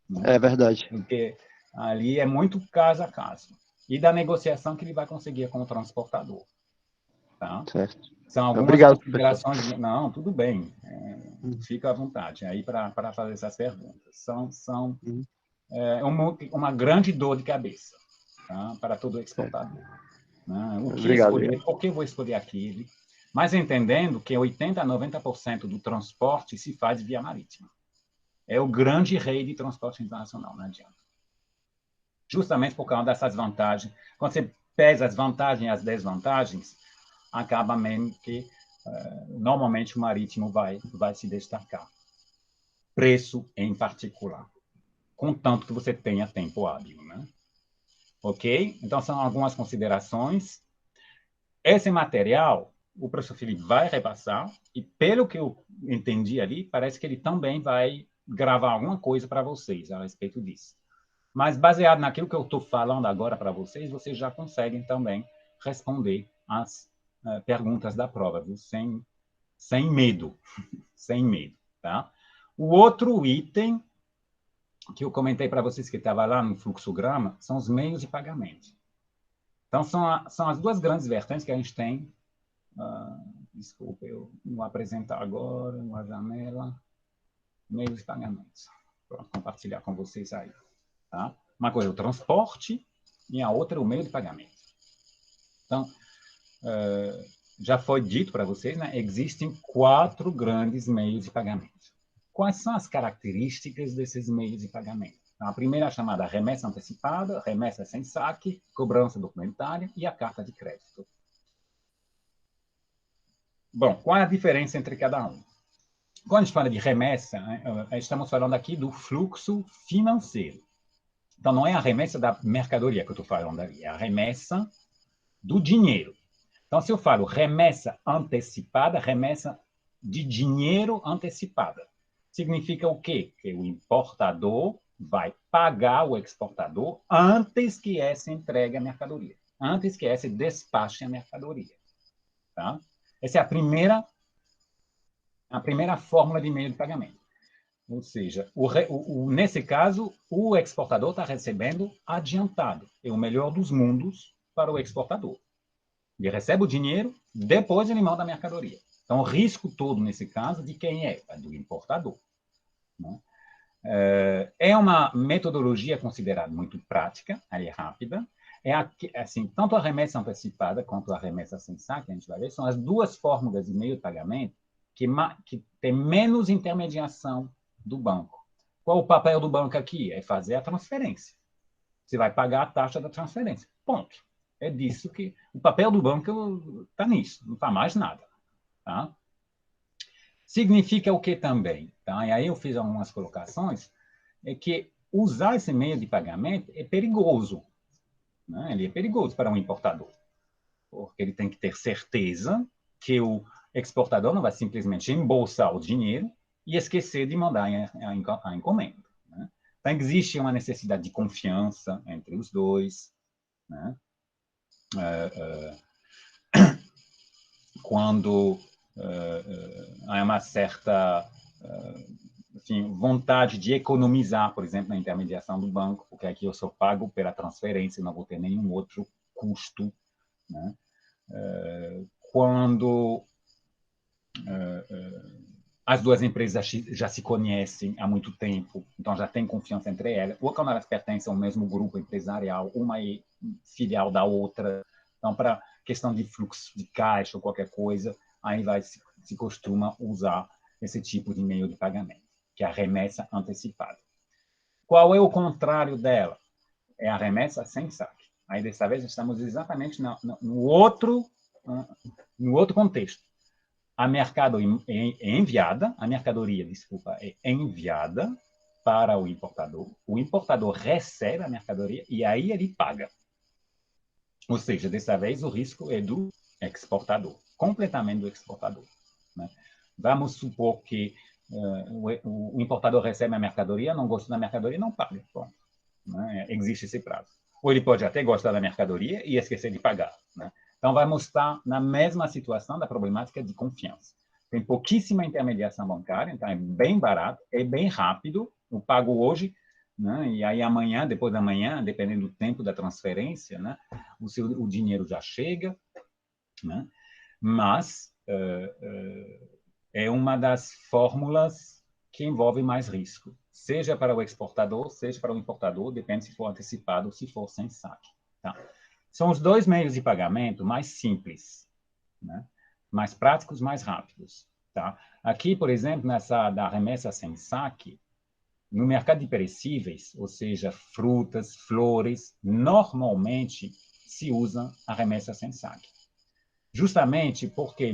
Né? É verdade. Porque ali é muito caso a caso. e da negociação que ele vai conseguir com o transportador. Tá? Certo. São algumas Obrigado, considerações. Não, tudo bem. Fica à vontade aí para fazer essas perguntas. São uma grande dor de cabeça, tá? Para todo exportador. Né? O que escolher, por que vou escolher aquele? Mas entendendo que 80% a 90% do transporte se faz via marítima. É o grande rei de transporte internacional, não adianta. Justamente por causa dessas vantagens. Quando você pesa as vantagens e as desvantagens, acaba mesmo que, normalmente, o marítimo vai se destacar. Preço em particular. Contanto que você tenha tempo hábil, né? Ok? Então, são algumas considerações. Esse material, o professor Felipe vai repassar, e pelo que eu entendi ali, parece que ele também vai gravar alguma coisa para vocês a respeito disso. Mas, baseado naquilo que eu estou falando agora para vocês, vocês já conseguem também responder as perguntas da prova, viu? Sem medo. Sem medo, tá? O outro item que eu comentei para vocês que estava lá no fluxograma são os meios de pagamento. Então, são as duas grandes vertentes que a gente tem. Desculpa, eu vou apresentar agora uma janela. Meios de pagamento. Vou compartilhar com vocês aí. Tá? Uma coisa é o transporte e a outra é o meio de pagamento. Então, já foi dito para vocês, né? Existem 4 grandes meios de pagamento. Quais são as características desses meios de pagamento? Então, a primeira é chamada remessa antecipada, remessa sem saque, cobrança documentária e a carta de crédito. Bom, qual é a diferença entre cada um? Quando a gente fala de remessa, né, estamos falando aqui do fluxo financeiro. Então, não é a remessa da mercadoria que eu estou falando ali, é a remessa do dinheiro. Então, se eu falo remessa antecipada, remessa de dinheiro antecipada, significa o quê? Que o importador vai pagar o exportador antes que essa entregue a mercadoria, antes que essa despache a mercadoria. Tá? Essa é a primeira fórmula de meio de pagamento. Ou seja, nesse caso, o exportador está recebendo adiantado. É o melhor dos mundos para o exportador. Ele recebe o dinheiro, depois ele manda a mercadoria. Então, o risco todo, nesse caso, de quem é? É do importador. Né? É uma metodologia considerada muito prática, aí rápida. Assim, tanto a remessa antecipada quanto a remessa sem saque, a gente vai ver, são as duas fórmulas de meio de pagamento que tem menos intermediação do banco. Qual o papel do banco aqui? É fazer a transferência. Você vai pagar a taxa da transferência. Ponto. É disso que... O papel do banco está nisso, não está mais nada. Tá? Significa o que também? Tá? E aí eu fiz algumas colocações, é que usar esse meio de pagamento é perigoso. Né? Ele é perigoso para um importador, porque ele tem que ter certeza que o exportador não vai simplesmente embolsar o dinheiro e esquecer de mandar a encomenda. Né? Então, existe uma necessidade de confiança entre os dois. Né? Quando há uma certa vontade de economizar, por exemplo, na intermediação do banco, porque aqui eu só pago pela transferência, não vou ter nenhum outro custo. Né? Quando as duas empresas já se conhecem há muito tempo, então já tem confiança entre elas, ou quando elas pertencem ao mesmo grupo empresarial, uma é filial da outra, então para questão de fluxo de caixa ou qualquer coisa, aí se costuma usar esse tipo de meio de pagamento, que é a remessa antecipada. Qual é o contrário dela? É a remessa sem saque. Aí, dessa vez, estamos exatamente no outro contexto. A mercadoria é enviada para o importador recebe a mercadoria e aí ele paga. Ou seja, dessa vez o risco é do exportador, completamente do exportador. Né? Vamos supor que o importador recebe a mercadoria, não gosta da mercadoria, não paga. Bom, né? Existe esse prazo. Ou ele pode até gostar da mercadoria e esquecer de pagar. Né? Então, vamos estar na mesma situação da problemática de confiança. Tem pouquíssima intermediação bancária, então é bem barato, é bem rápido. Eu pago hoje, né? E aí amanhã, depois da manhã, dependendo do tempo da transferência, né? O dinheiro já chega, né? Mas é uma das fórmulas que envolve mais risco, seja para o exportador, seja para o importador, depende se for antecipado ou se for sem saque. Tá? São os dois meios de pagamento mais simples, né? Mais práticos, mais rápidos. Tá? Aqui, por exemplo, nessa da remessa sem saque, no mercado de perecíveis, ou seja, frutas, flores, normalmente se usa a remessa sem saque. Justamente porque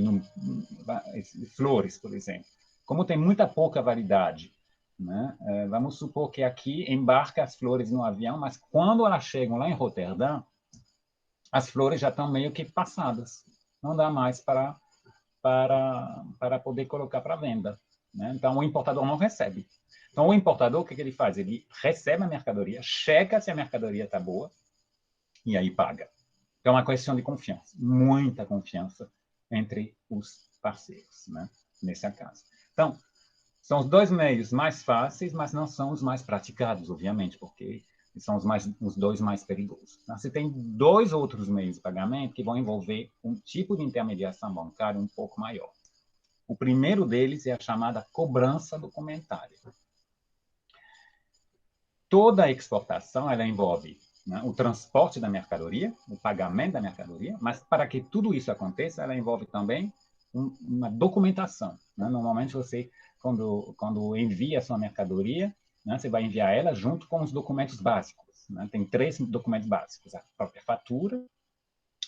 flores, por exemplo, como tem muita pouca variedade, né? Vamos supor que aqui embarca as flores no avião, mas quando elas chegam lá em Roterdã, as flores já estão meio que passadas. Não dá mais para poder colocar para venda, né? Então, o importador não recebe. Então, o importador, o que ele faz? Ele recebe a mercadoria, checa se a mercadoria está boa e aí paga. Então, é uma questão de confiança, muita confiança entre os parceiros, né? Nesse caso. Então, são os dois meios mais fáceis, mas não são os mais praticados, obviamente, porque são os dois mais perigosos. Então, você tem dois outros meios de pagamento que vão envolver um tipo de intermediação bancária um pouco maior. O primeiro deles é a chamada cobrança documentária. Toda a exportação ela envolve, né, o transporte da mercadoria, o pagamento da mercadoria, mas para que tudo isso aconteça, ela envolve também uma documentação. Né? Normalmente você, quando envia a sua mercadoria, né, você vai enviar ela junto com os documentos básicos. Né? Tem 3 documentos básicos: a própria fatura,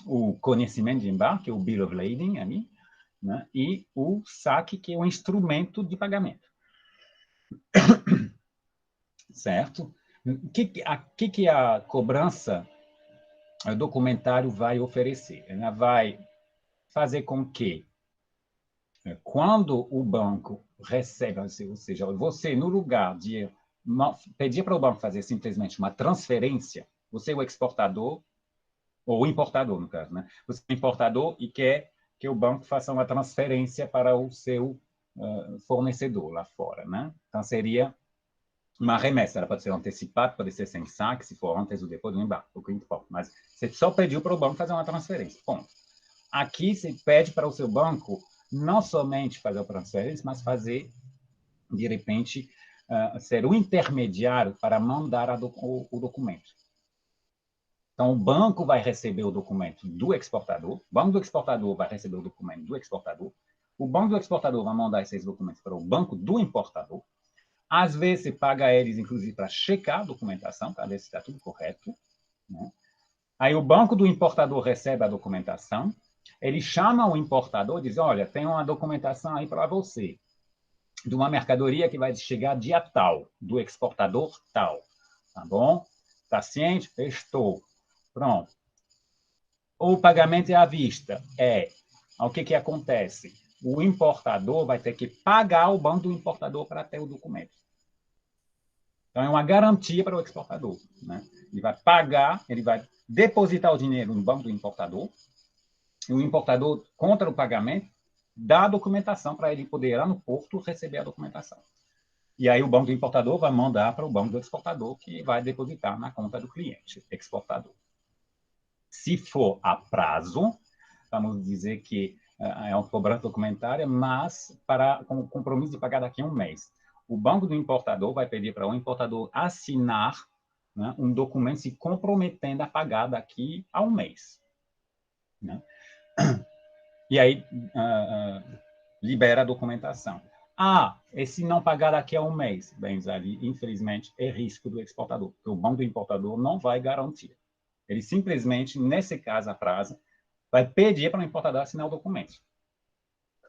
o conhecimento de embarque, o Bill of Lading, ali, né? E o saque, que é o instrumento de pagamento. Certo? O que a cobrança documentário vai oferecer? Ela vai fazer com que, quando o banco recebe, ou seja, você, no lugar de pedir para o banco fazer simplesmente uma transferência, você é o exportador, ou o importador, no caso, né? Você é o importador e quer que o banco faça uma transferência para o seu fornecedor lá fora, né? Então, seria uma remessa. Ela pode ser antecipada, pode ser sem saque, se for antes ou depois do embarque, o que importa. Mas você só pediu para o banco fazer uma transferência. Ponto. Aqui você pede para o seu banco não somente fazer a transferência, mas fazer, de repente, ser o intermediário para mandar o documento. Então, o banco vai receber o documento do exportador, o banco do exportador vai receber o documento do exportador, o banco do exportador vai mandar esses documentos para o banco do importador. Às vezes, você paga eles, inclusive, para checar a documentação, para ver se está tudo correto. Né? Aí, o banco do importador recebe a documentação, ele chama o importador e diz: olha, tem uma documentação aí para você, de uma mercadoria que vai chegar dia tal, do exportador tal. Tá bom? Está ciente? Estou. Pronto. O pagamento é à vista. O que acontece? O importador vai ter que pagar o banco do importador para ter o documento. Então, é uma garantia para o exportador. Né? Ele vai pagar, ele vai depositar o dinheiro no banco do importador, e o importador, contra o pagamento, dá a documentação para ele poder ir lá no porto receber a documentação. E aí o banco do importador vai mandar para o banco do exportador, que vai depositar na conta do cliente, exportador. Se for a prazo, vamos dizer que é uma cobrança documentária, mas com o compromisso de pagar daqui a um mês. O banco do importador vai pedir para o importador assinar, né, um documento se comprometendo a pagar daqui a um mês. Né? E aí libera a documentação. E se não pagar daqui a um mês? Bem, ali, infelizmente, é risco do exportador, porque o banco do importador não vai garantir. Ele simplesmente, nesse caso, a prazo, vai pedir para o importador assinar o documento,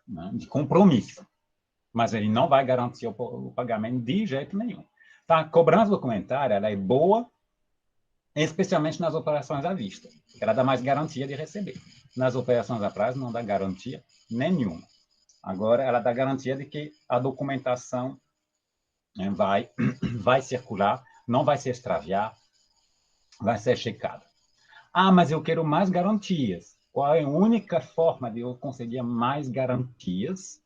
né, de compromisso. Mas ele não vai garantir o pagamento de jeito nenhum. Tá? A cobrança documentária ela é boa, especialmente nas operações à vista. Ela dá mais garantia de receber. Nas operações a prazo, não dá garantia nenhuma. Agora, ela dá garantia de que a documentação, né, vai circular, não vai se extraviar, vai ser checada. Mas eu quero mais garantias. Qual é a única forma de eu conseguir mais garantias?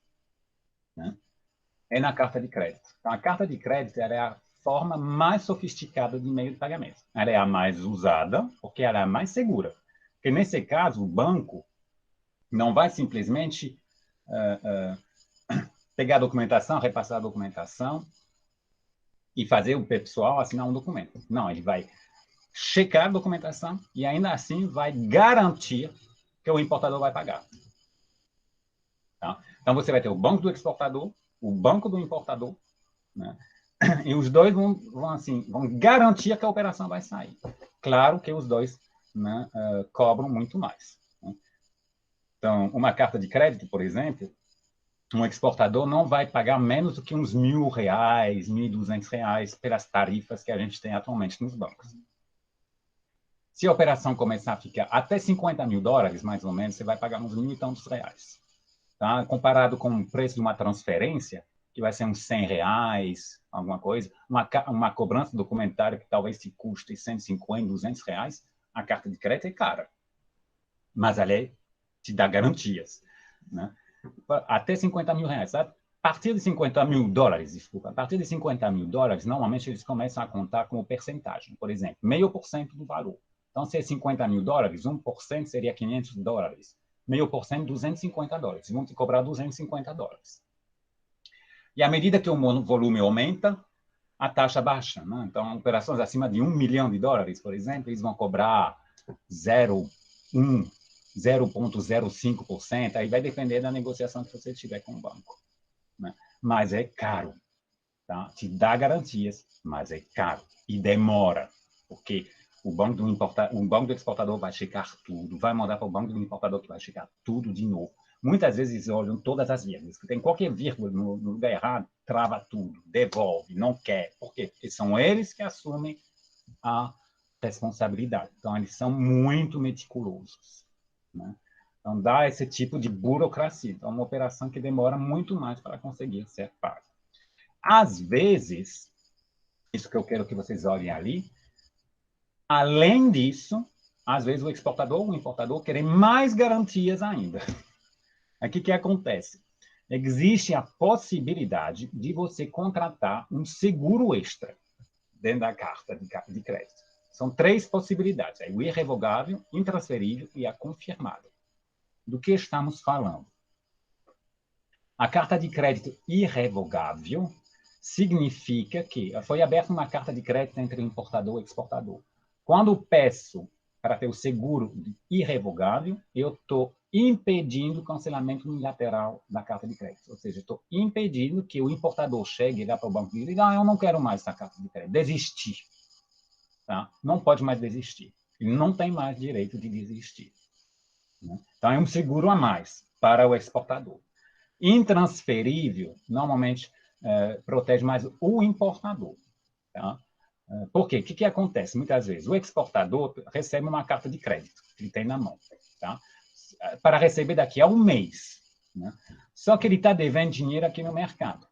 Né? É na carta de crédito. Então, a carta de crédito ela é a forma mais sofisticada de meio de pagamento. Ela é a mais usada, porque ela é a mais segura. Porque, nesse caso, o banco não vai simplesmente pegar a documentação, repassar a documentação e fazer o pessoal assinar um documento. Não, ele vai checar a documentação e, ainda assim, vai garantir que o importador vai pagar. Tá? Então, você vai ter o banco do exportador, o banco do importador, né? E os dois vão garantir que a operação vai sair. Claro que os dois, né, cobram muito mais. Né? Então, uma carta de crédito, por exemplo, um exportador não vai pagar menos do que uns R$ 1.000, R$ 1.200 pelas tarifas que a gente tem atualmente nos bancos. Se a operação começar a ficar até $50 mil, mais ou menos, você vai pagar uns R$ 1.000 e tantos. Tá? Comparado com o preço de uma transferência, que vai ser uns R$ 100, alguma coisa, uma cobrança documentária que talvez te custe R$ 150, R$ 200, a carta de crédito é cara. Mas ela te dá garantias. Né? Até R$ 50 mil. A partir de $50 mil, desculpa, a partir de $50 mil, normalmente eles começam a contar como percentagem. Por exemplo, 0,5% do valor. Então, se é $50 mil, 1% seria $500. 0,5%, $250. Vão te cobrar $250. E à medida que o volume aumenta, a taxa baixa. Né? Então, operações acima de $1 milhão, por exemplo, eles vão cobrar 0,1%, 0,05%. Aí vai depender da negociação que você tiver com o banco. Né? Mas é caro. Tá? Te dá garantias, mas é caro. E demora. Porque o banco do exportador vai checar tudo, vai mandar para o banco do importador que vai checar tudo de novo. Muitas vezes eles olham todas as vírgulas. Tem qualquer vírgula no lugar errado, trava tudo, devolve, não quer. Por quê? Porque são eles que assumem a responsabilidade. Então, eles são muito meticulosos. Né? Então, dá esse tipo de burocracia. Então, é uma operação que demora muito mais para conseguir ser paga. Às vezes, isso que eu quero que vocês olhem ali, além disso, às vezes o exportador ou o importador querem mais garantias ainda. Aqui que acontece? Existe a possibilidade de você contratar um seguro extra dentro da carta de crédito. São 3 possibilidades: o irrevogável, intransferível e a confirmada. Do que estamos falando? A carta de crédito irrevogável significa que foi aberta uma carta de crédito entre o importador e o exportador. Quando peço para ter o seguro irrevogável, eu estou impedindo o cancelamento unilateral da carta de crédito. Ou seja, estou impedindo que o importador chegue lá para o banco e diga: eu não quero mais essa carta de crédito, desistir. Tá? Não pode mais desistir. Ele não tem mais direito de desistir. Né? Então, é um seguro a mais para o exportador. Intransferível, normalmente, protege mais o importador. Tá? Por quê? O que acontece? Muitas vezes, o exportador recebe uma carta de crédito que ele tem na mão, tá? Para receber daqui a um mês. Né? Só que ele está devendo dinheiro aqui no mercado.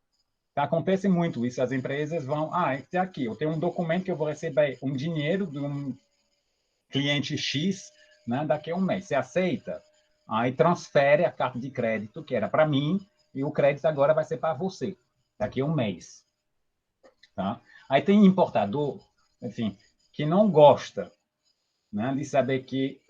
Tá? Acontece muito isso. As empresas vão... aqui, eu tenho um documento que eu vou receber um dinheiro de um cliente X, né, daqui a um mês. Você aceita? Aí transfere a carta de crédito, que era para mim, e o crédito agora vai ser para você, daqui a um mês. Tá? Aí tem importador, enfim, que não gosta, né, de saber que,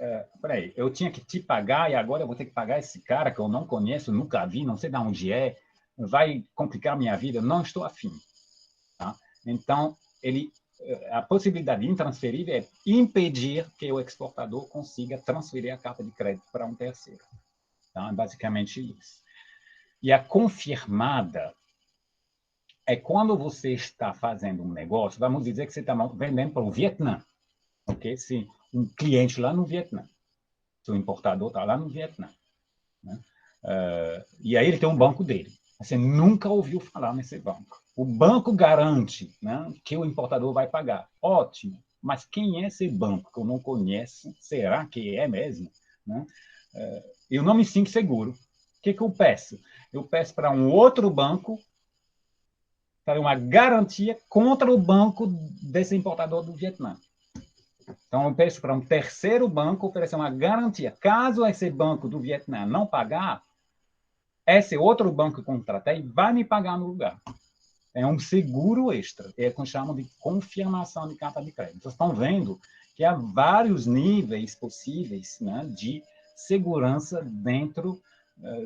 peraí, eu tinha que te pagar e agora eu vou ter que pagar esse cara que eu não conheço, nunca vi, não sei de onde é, vai complicar a minha vida, eu não estou afim. Tá? Então, a possibilidade intransferível é impedir que o exportador consiga transferir a carta de crédito para um terceiro. Tá? É basicamente isso. E a confirmada é quando você está fazendo um negócio, vamos dizer que você está vendendo para o Vietnã, ok? Se um cliente lá no Vietnã, seu importador está lá no Vietnã, né? E aí ele tem um banco dele. Você nunca ouviu falar nesse banco. O banco garante, né, que o importador vai pagar. Ótimo. Mas quem é esse banco que eu não conheço? Será que é mesmo? Né? Eu não me sinto seguro. O que eu peço? Eu peço para um outro banco para uma garantia contra o banco desse importador do Vietnã. Então, eu peço para um terceiro banco oferecer uma garantia. Caso esse banco do Vietnã não pagar, esse outro banco que contratei vai me pagar no lugar. É um seguro extra, é o que chamam de confirmação de carta de crédito. Vocês estão vendo que há vários níveis possíveis, né, de segurança dentro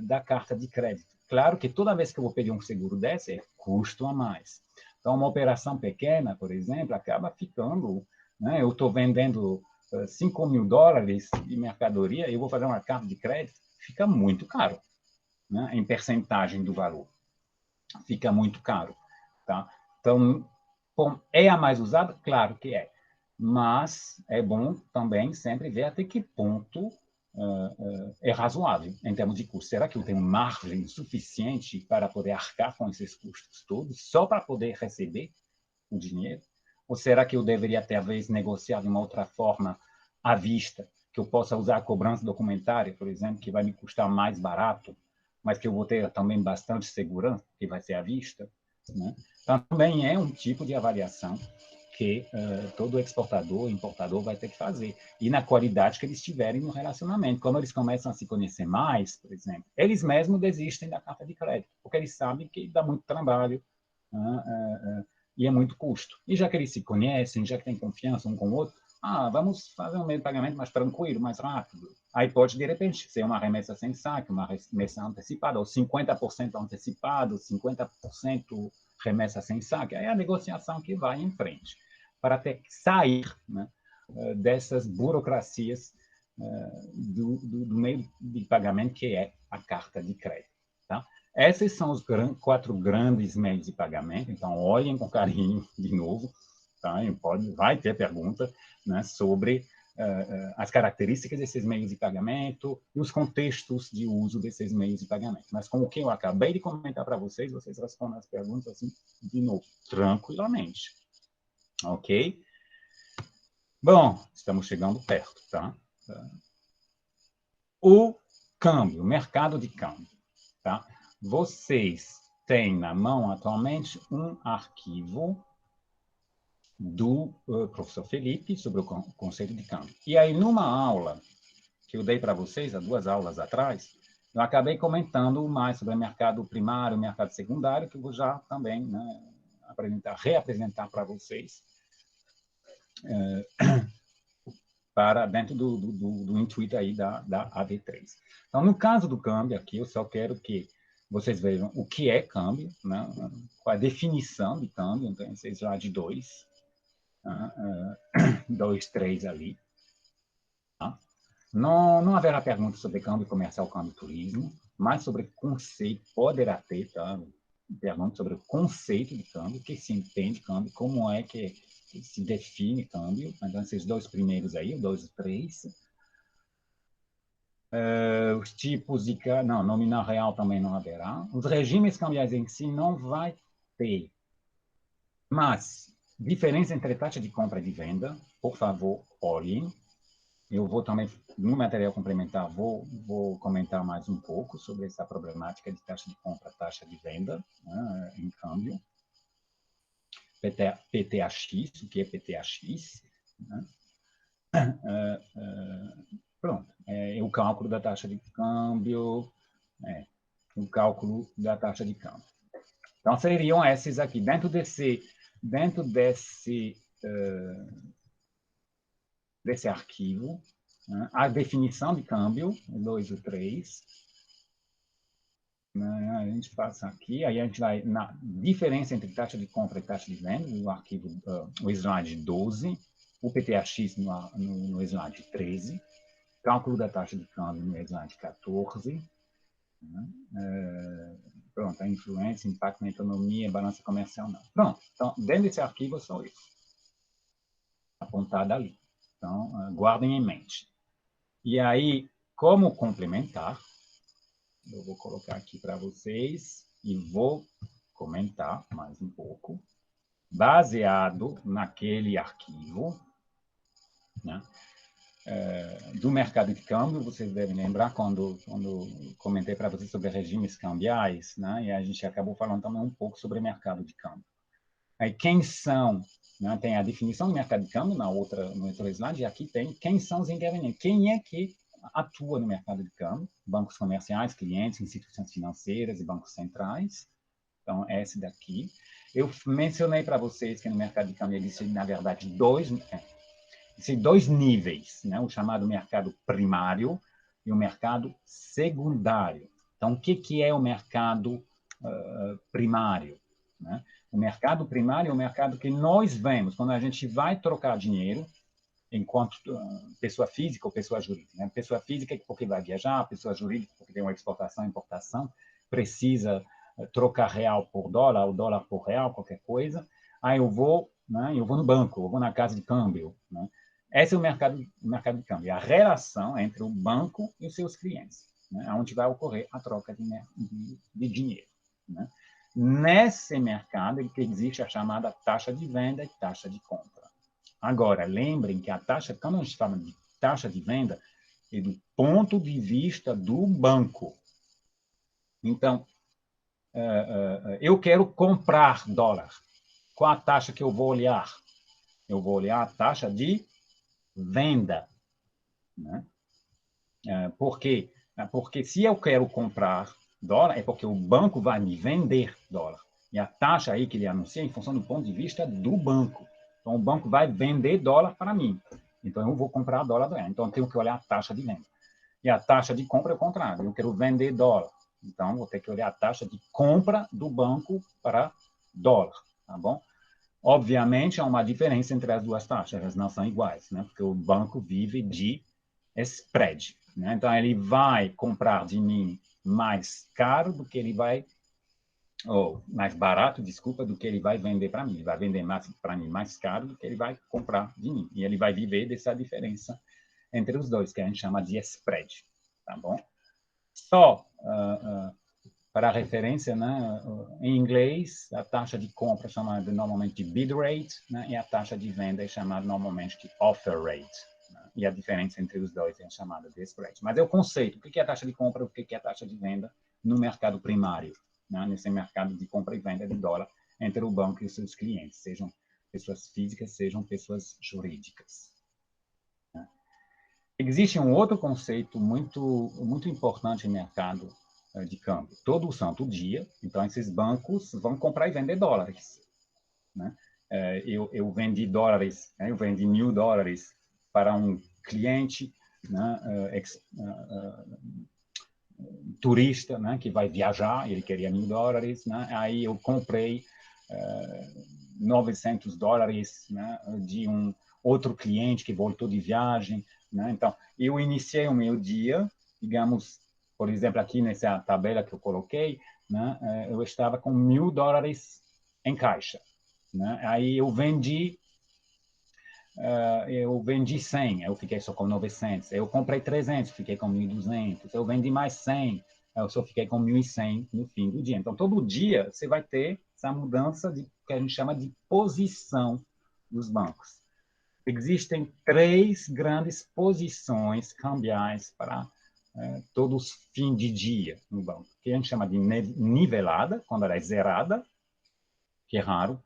da carta de crédito. Claro que toda vez que eu vou pedir um seguro desse, é custo a mais. Então, uma operação pequena, por exemplo, acaba ficando, né, eu estou vendendo $5.000 de mercadoria, eu vou fazer uma carta de crédito, fica muito caro, né, em percentagem do valor. Fica muito caro. Tá? Então, é a mais usada? Claro que é. Mas é bom também sempre ver até que ponto é razoável em termos de custo. Será que eu tenho margem suficiente para poder arcar com esses custos todos, só para poder receber o dinheiro? Ou será que eu deveria, talvez, negociar de uma outra forma à vista, que eu possa usar a cobrança documentária, por exemplo, que vai me custar mais barato, mas que eu vou ter também bastante segurança, que vai ser à vista, né? Então, também é um tipo de avaliação que todo exportador, importador vai ter que fazer. E na qualidade que eles tiverem no relacionamento. Quando eles começam a se conhecer mais, por exemplo, eles mesmos desistem da carta de crédito, porque eles sabem que dá muito trabalho, e é muito custo. E já que eles se conhecem, já que têm confiança um com o outro, vamos fazer um meio de pagamento mais tranquilo, mais rápido. Aí pode, de repente, ser uma remessa sem saque, uma remessa antecipada, ou 50% antecipado, 50% remessa sem saque. Aí é a negociação que vai em frente, para até sair, né, dessas burocracias do meio de pagamento, que é a carta de crédito. Tá? Esses são os 4 grandes meios de pagamento. Então, olhem com carinho de novo. Tá? Vai ter pergunta, né, sobre as características desses meios de pagamento e os contextos de uso desses meios de pagamento. Mas com o que eu acabei de comentar para vocês, vocês respondem as perguntas assim, de novo, tranquilamente. Ok? Bom, estamos chegando perto, tá? O câmbio, o mercado de câmbio, tá? Vocês têm na mão atualmente um arquivo do professor Felipe sobre o conceito de câmbio. E aí, numa aula que eu dei para vocês, há 2 aulas atrás, eu acabei comentando mais sobre o mercado primário, o mercado secundário, que eu vou já também, né, reapresentar para vocês, para dentro do intuito aí da AV3. Então, no caso do câmbio aqui, eu só quero que vocês vejam o que é câmbio, né, qual a definição de câmbio, então, vocês já de 2, 3 ali. Tá? Não haverá perguntas sobre câmbio comercial, câmbio turismo, mas sobre conceito poderá ter, tá? Perguntas sobre o conceito de câmbio, o que se entende câmbio, como é que se define câmbio. Então, esses 2 primeiros aí, o 2 e 3. Os tipos de... Não, nominal real também não haverá. Os regimes cambiais em si não vai ter. Mas, diferença entre taxa de compra e de venda, por favor, olhem. Eu vou também, no material complementar, vou comentar mais um pouco sobre essa problemática de taxa de compra, taxa de venda, né, em câmbio. PTAX, o que é PTAX? Né? Pronto, é o cálculo da taxa de câmbio, o cálculo da taxa de câmbio. Então, seriam esses aqui. Dentro desse arquivo, né, a definição de câmbio, 2 e 3, né, a gente passa aqui, aí a gente vai na diferença entre taxa de compra e taxa de venda, no arquivo, o slide 12, o PTAX no slide 13, cálculo da taxa de câmbio no slide 14, né, pronto, a influência, impacto na economia, balança comercial, não. Pronto, então, dentro desse arquivo é só isso, apontado ali. Então, guardem em mente. E aí, como complementar, eu vou colocar aqui para vocês e vou comentar mais um pouco, baseado naquele arquivo, né, do mercado de câmbio. Vocês devem lembrar quando comentei para vocês sobre regimes cambiais, né, e a gente acabou falando também um pouco sobre mercado de câmbio. Aí, quem são, né, tem a definição do mercado de câmbio no outro slide, e aqui tem quem são os intervenientes, quem é que atua no mercado de câmbio, bancos comerciais, clientes, instituições financeiras e bancos centrais, Então, é esse daqui. Eu mencionei para vocês que no mercado de câmbio existem, na verdade, dois níveis, né? O chamado mercado primário e o mercado secundário. Então, o que é o mercado primário? Né? O mercado primário é o mercado que nós vemos quando a gente vai trocar dinheiro, enquanto pessoa física ou pessoa jurídica. Né? Pessoa física porque vai viajar, pessoa jurídica porque tem uma exportação e importação, precisa trocar real por dólar, ou dólar por real, qualquer coisa. Aí eu vou no banco, eu vou na casa de câmbio. Né? Esse é o mercado de câmbio, a relação entre o banco e os seus clientes, né? Onde vai ocorrer a troca de dinheiro. Né? Nesse mercado é que existe a chamada taxa de venda e taxa de compra. Agora, lembrem que a taxa, quando a gente fala de taxa de venda, é do ponto de vista do banco. Então, eu quero comprar dólar. Qual a taxa que eu vou olhar? Eu vou olhar a taxa de venda. Né? Por quê? Porque se eu quero comprar dólar, é porque o banco vai me vender dólar. E a taxa aí que ele anuncia é em função do ponto de vista do banco. Então, o banco vai vender dólar para mim. Então, eu vou comprar dólar do real. Então, eu tenho que olhar a taxa de venda. E a taxa de compra é o contrário. Eu quero vender dólar. Então, vou ter que olhar a taxa de compra do banco para dólar. Tá bom? Obviamente, há uma diferença entre as duas taxas. Elas não são iguais, né? Porque o banco vive de spread. Né? Então, ele vai comprar de mim mais caro do que ele vai, ou mais barato, desculpa, do que ele vai vender para mim. Ele vai vender para mim mais caro do que ele vai comprar de mim. E ele vai viver dessa diferença entre os dois, que a gente chama de spread. Tá bom? Só para referência, né, em inglês, a taxa de compra é chamada normalmente de bid rate, né, e a taxa de venda é chamada normalmente de offer rate. E a diferença entre os dois é chamada de spread. Mas é o conceito. O que é a taxa de compra e o que é a taxa de venda no mercado primário, né? Nesse mercado de compra e venda de dólar entre o banco e os seus clientes, sejam pessoas físicas, sejam pessoas jurídicas. Né? Existe um outro conceito muito importante no mercado de câmbio. Todo santo dia, então, esses bancos vão comprar e vender dólares. Né? Eu vendi dólares, né? Eu vendi $1.000 para um cliente, né, turista, né, que vai viajar, ele queria $1.000, né, aí eu comprei $900, né, de um outro cliente que voltou de viagem, né, então eu iniciei o meu dia, digamos, por exemplo, aqui nessa tabela que eu coloquei, né, eu estava com $1.000 em caixa, né, aí eu vendi 100, eu fiquei só com 900. Eu comprei 300, fiquei com 1.200. Eu vendi mais 100, eu só fiquei com 1.100 no fim do dia. Então, todo dia você vai ter essa mudança que a gente chama de posição dos bancos. Existem 3 grandes posições cambiais para todos os fins de dia no banco, que a gente chama de nivelada, quando ela é zerada, que é raro,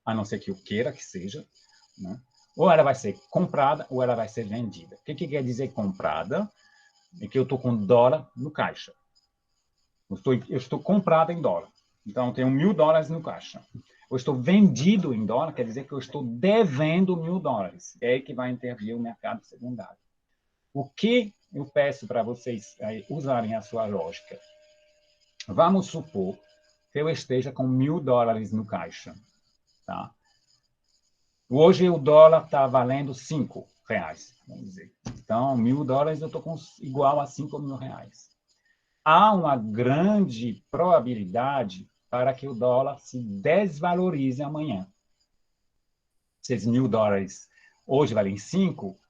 a não ser que eu queira que seja, né? Ou ela vai ser comprada ou ela vai ser vendida. O que quer dizer comprada? É que eu estou com dólar no caixa. Eu estou comprado em dólar. Então, eu tenho $1.000 no caixa. Eu estou vendido em dólar, quer dizer que eu estou devendo $1.000. É aí que vai intervir o mercado secundário. O que eu peço para vocês usarem a sua lógica? Vamos supor que eu esteja com $1.000 no caixa. Tá? Hoje o dólar está valendo R$5, vamos dizer. Então, $1.000 eu estou igual a R$5.000. Há uma grande probabilidade para que o dólar se desvalorize amanhã. Se esses $1.000 hoje valem 5,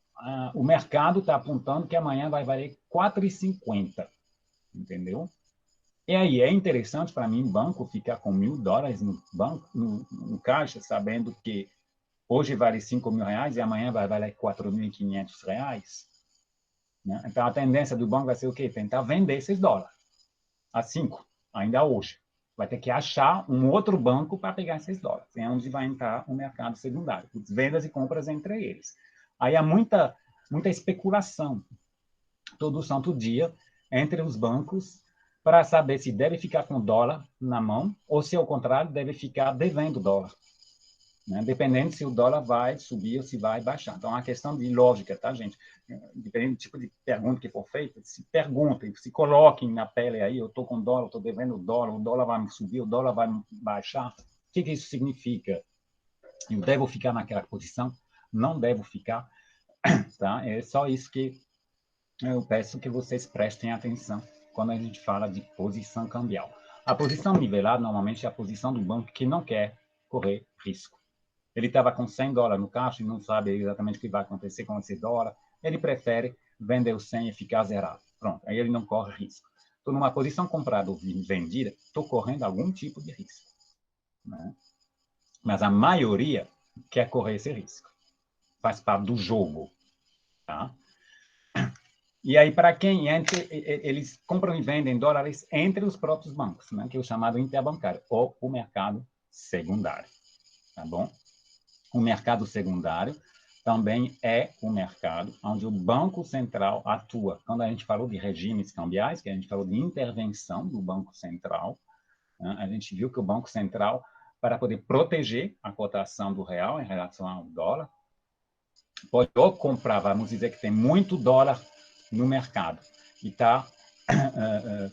o mercado está apontando que amanhã vai valer 4,50. Entendeu? E aí é interessante para mim, banco, ficar com $1.000 no banco, no caixa, sabendo que hoje vale R$5.000 e amanhã vai valer R$4.500. Né? Então, a tendência do banco vai ser o quê? Tentar vender esses dólares a 5, ainda hoje. Vai ter que achar um outro banco para pegar esses dólares. É onde vai entrar o mercado secundário. Vendas e compras entre eles. Aí há muita especulação todo santo dia entre os bancos para saber se deve ficar com dólar na mão ou se, ao contrário, deve ficar devendo dólar, né? Dependendo se o dólar vai subir ou se vai baixar. Então, é uma questão de lógica, tá, gente? Dependendo do tipo de pergunta que for feita, se perguntem, se coloquem na pele aí, eu estou com dólar, estou devendo dólar, o dólar vai me subir, o dólar vai me baixar. O que isso significa? Eu devo ficar naquela posição? Não devo ficar? Tá? É só isso que eu peço que vocês prestem atenção quando a gente fala de posição cambial. A posição nivelada, normalmente, é a posição do banco que não quer correr risco. Ele estava com 100 dólares no caixa e não sabe exatamente o que vai acontecer com esse dólar. Ele prefere vender o 100 e ficar zerado. Pronto, aí ele não corre risco. Estou numa posição comprada ou vendida, estou correndo algum tipo de risco, né? Mas a maioria quer correr esse risco. Faz parte do jogo, tá? E aí, para quem eles compram e vendem dólares entre os próprios bancos, né? Que é o chamado interbancário, ou o mercado secundário, tá bom? O mercado secundário também é o mercado onde o Banco Central atua. Quando a gente falou de regimes cambiais, que a gente falou de intervenção do Banco Central, né? A gente viu que o Banco Central, para poder proteger a cotação do real em relação ao dólar, pode ou comprar, vamos dizer que tem muito dólar no mercado e está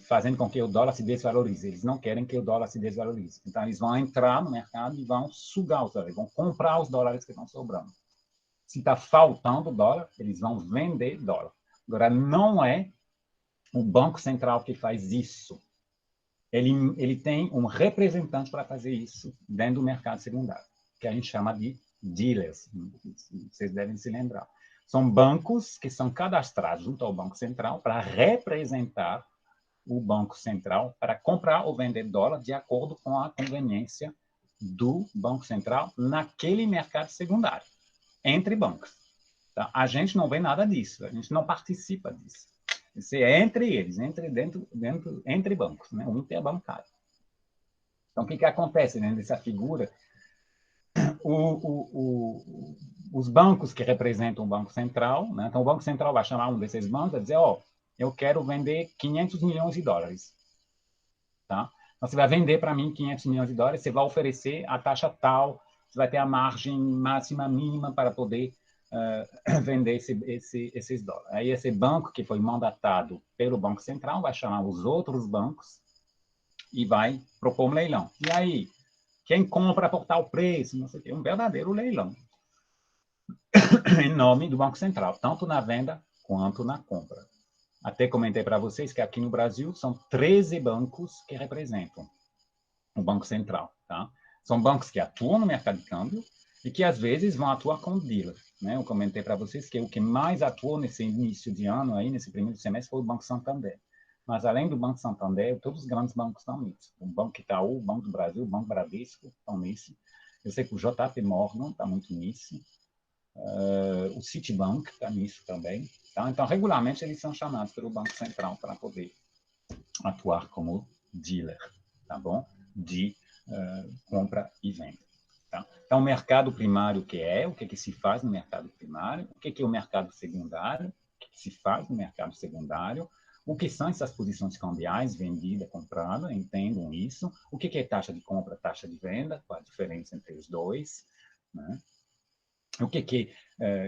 fazendo com que o dólar se desvalorize. Eles não querem que o dólar se desvalorize. Então, eles vão entrar no mercado e vão sugar os dólares, vão comprar os dólares que estão sobrando. Se está faltando dólar, eles vão vender dólar. Agora, não é o Banco Central que faz isso. Ele tem um representante para fazer isso dentro do mercado secundário, que a gente chama de dealers. Vocês devem se lembrar. São bancos que são cadastrados junto ao Banco Central para representar o Banco Central para comprar ou vender dólar de acordo com a conveniência do Banco Central naquele mercado secundário, entre bancos. Tá? A gente não vê nada disso, a gente não participa disso. Isso é entre eles, entre bancos, né? O interbancário. Então, o que acontece dentro dessa figura? Os bancos que representam o Banco Central, né? Então, o Banco Central vai chamar um desses bancos e dizer, eu quero vender 500 milhões de dólares. Tá? Então, você vai vender para mim 500 milhões de dólares, você vai oferecer a taxa tal, você vai ter a margem máxima, mínima para poder vender esses dólares. Aí esse banco que foi mandatado pelo Banco Central vai chamar os outros bancos e vai propor um leilão. E aí, quem compra por tal preço? Não sei o quê, um verdadeiro leilão. Em nome do Banco Central, tanto na venda quanto na compra. Até comentei para vocês que aqui no Brasil são 13 bancos que representam o Banco Central. Tá? São bancos que atuam no mercado de câmbio e que, às vezes, vão atuar como dealer. Né? Eu comentei para vocês que o que mais atuou nesse início de ano, aí, nesse primeiro semestre, foi o Banco Santander. Mas, além do Banco Santander, todos os grandes bancos estão nisso. O Banco Itaú, o Banco do Brasil, o Banco Bradesco estão nisso. Eu sei que o JP Morgan está muito nisso. O Citibank está nisso também. Tá? Então, regularmente, eles são chamados pelo Banco Central para poder atuar como dealer, tá bom? De compra e venda. Tá? Então, o mercado primário, o que se faz no mercado primário, o que é o mercado secundário, o que se faz no mercado secundário, o que são essas posições cambiais, vendida, comprada, entendam isso, o que é taxa de compra, taxa de venda, qual a diferença entre os dois, né? O que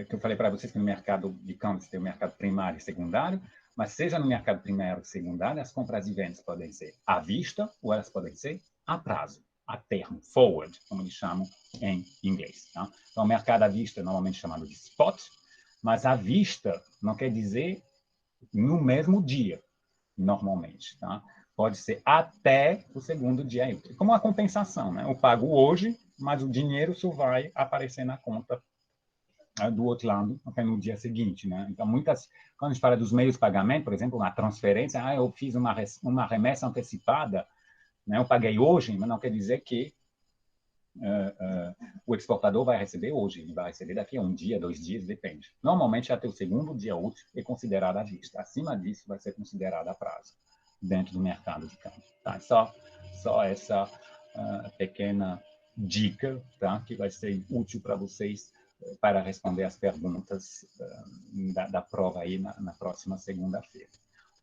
eu falei para vocês que no mercado de câmbio tem o mercado primário e secundário, mas seja no mercado primário e secundário, as compras e vendas podem ser à vista ou elas podem ser a prazo, a termo, forward, como eles chamam em inglês. Tá? Então, o mercado à vista é normalmente chamado de spot, mas à vista não quer dizer no mesmo dia, normalmente. Tá? Pode ser até o segundo dia útil. Como uma compensação, né? Eu pago hoje, mas o dinheiro só vai aparecer na conta do outro lado no dia seguinte, né? Então, quando a gente fala dos meios de pagamento, por exemplo, uma transferência, eu fiz uma remessa antecipada, né? Eu paguei hoje, mas não quer dizer que o exportador vai receber hoje, ele vai receber daqui a um dia, 2 dias, depende. Normalmente, até o segundo dia útil é considerado à vista. Acima disso, vai ser considerado a prazo, dentro do mercado de câmbio. Tá? Só essa pequena dica, tá? Que vai ser útil para vocês para responder as perguntas da prova aí na próxima segunda-feira.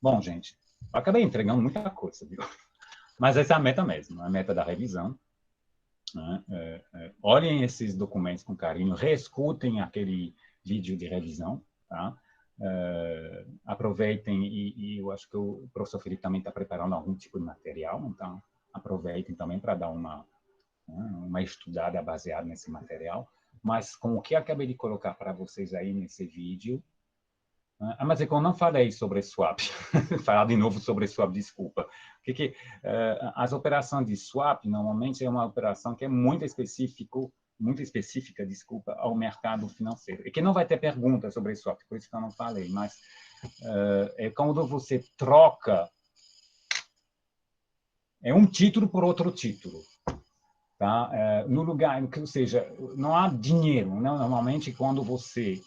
Bom, gente, Eu acabei entregando muita coisa, viu? Mas essa é a meta mesmo, a meta da revisão. Né? Olhem esses documentos com carinho, reescutem aquele vídeo de revisão, tá? Aproveitem, e eu acho que o professor Felipe também está preparando algum tipo de material, então aproveitem também para dar uma estudada baseada nesse material. Mas com o que acabei de colocar para vocês aí nesse vídeo, mas é que eu não falei sobre swap. Falar de novo sobre swap, desculpa. As operações de swap, normalmente, é uma operação que é muito específica, desculpa, ao mercado financeiro. E que não vai ter perguntas sobre swap, por isso que eu não falei, mas é quando você troca um título por outro título. Tá? No lugar, ou seja, não há dinheiro. Não? Normalmente, quando você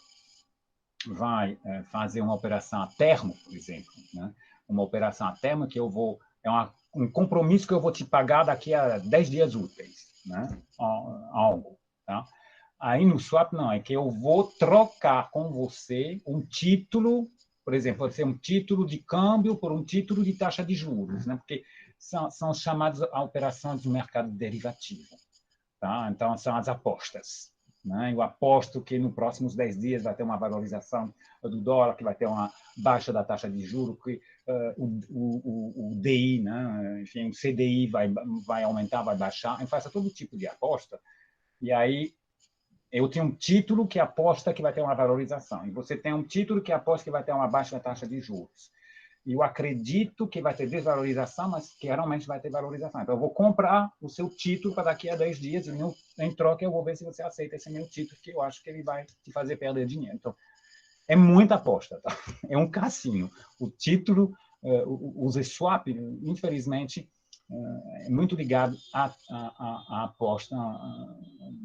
vai fazer uma operação a termo, por exemplo, né? Uma operação a termo que eu vou... um compromisso que eu vou te pagar daqui a 10 dias úteis, né? Algo, tá? Aí no swap, não, é que eu vou trocar com você um título, por exemplo, pode ser um título de câmbio por um título de taxa de juros, né? Porque são chamadas operações do mercado derivativo, tá? Então, são as apostas. Né? Eu aposto que nos próximos 10 dias vai ter uma valorização do dólar, que vai ter uma baixa da taxa de juros, que o DI, né? Enfim, o CDI vai aumentar, vai baixar. Eu faço todo tipo de aposta. E aí, eu tenho um título que aposta que vai ter uma valorização. E você tem um título que aposta que vai ter uma baixa da taxa de juros. E eu acredito que vai ter desvalorização, mas que realmente vai ter valorização. Então, eu vou comprar o seu título para daqui a 10 dias, e em troca eu vou ver se você aceita esse meu título, que eu acho que ele vai te fazer perder dinheiro. Então, é muita aposta, tá? É um cassino. O título, os swap, infelizmente, é muito ligado à aposta,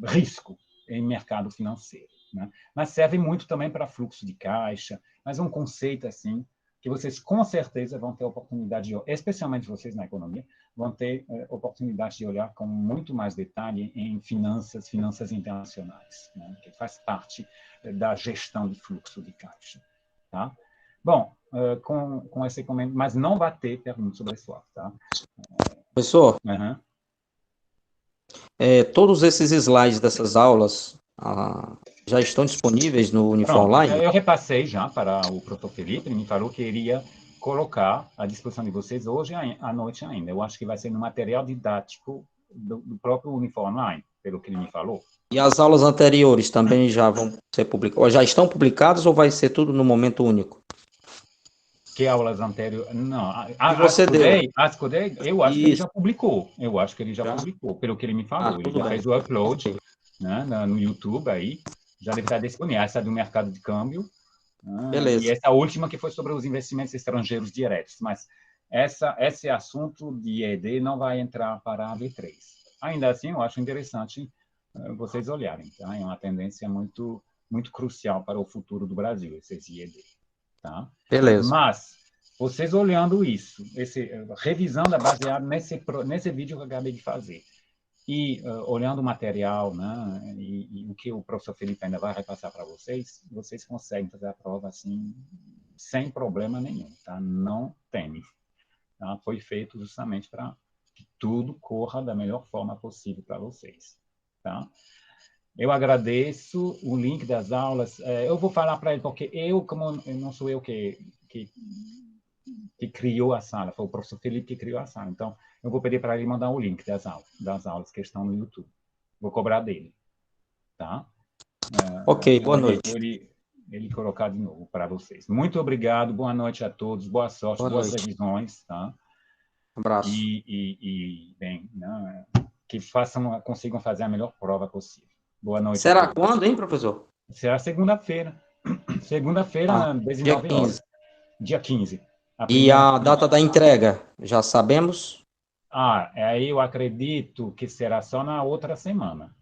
risco em mercado financeiro. Né? Mas serve muito também para fluxo de caixa, mas é um conceito assim que vocês com certeza vão ter oportunidade, especialmente vocês na economia, vão ter oportunidade de olhar com muito mais detalhe em finanças internacionais, né? Que faz parte da gestão de fluxo de caixa. Tá? Bom, com esse comentário, mas não vai ter pergunta sobre swap. Tá? Professor, Uhum. todos esses slides dessas aulas já estão disponíveis no Unifor Pronto, Online? eu repassei já para o professor Felipe, ele me falou que iria colocar à disposição de vocês hoje à noite ainda. Eu acho que vai ser no material didático do próprio Unifor Online, pelo que ele me falou. E as aulas anteriores também já vão ser publicadas? Ou já estão publicadas ou vai ser tudo no momento único? Que aulas anteriores? Não, Que você deu. Eu acho que ele Isso. já publicou. Eu acho que ele já Já? publicou, pelo que ele me falou. Ele Tudo já bem. fez o upload, né, no YouTube aí. Já deve estar disponível. Essa é do mercado de câmbio. E Beleza. essa última que foi sobre os investimentos estrangeiros diretos. Mas esse assunto de ED não vai entrar para a V3. Ainda assim, eu acho interessante vocês olharem. Tá? É uma tendência muito, muito crucial para o futuro do Brasil, esses IED. Tá? Beleza. Mas, vocês olhando isso, revisando baseado nesse vídeo que eu acabei de fazer, e olhando o material, né, e o que o professor Felipe ainda vai repassar para vocês, vocês conseguem fazer a prova assim, sem problema nenhum. Tá? Não teme. Tá? Foi feito justamente para que tudo corra da melhor forma possível para vocês. Tá? Eu agradeço o link das aulas. Eu vou falar para ele, porque como não sou eu que criou a sala, foi o professor Felipe que criou a sala. Então, eu vou pedir para ele mandar o link das aulas que estão no YouTube. Vou cobrar dele. Tá? Ok, Então, boa noite. ele colocar de novo para vocês. Muito obrigado, boa noite a todos, boa sorte, Boa boas noite. revisões. Tá? Abraço. Bem, né, que consigam fazer a melhor prova possível. Boa noite a Será todos. quando, hein, professor? Será segunda-feira. Segunda-feira, Dia 19 15. horas. Dia 15. A E primeira. a data da entrega, já sabemos? Aí eu acredito que será só na outra semana.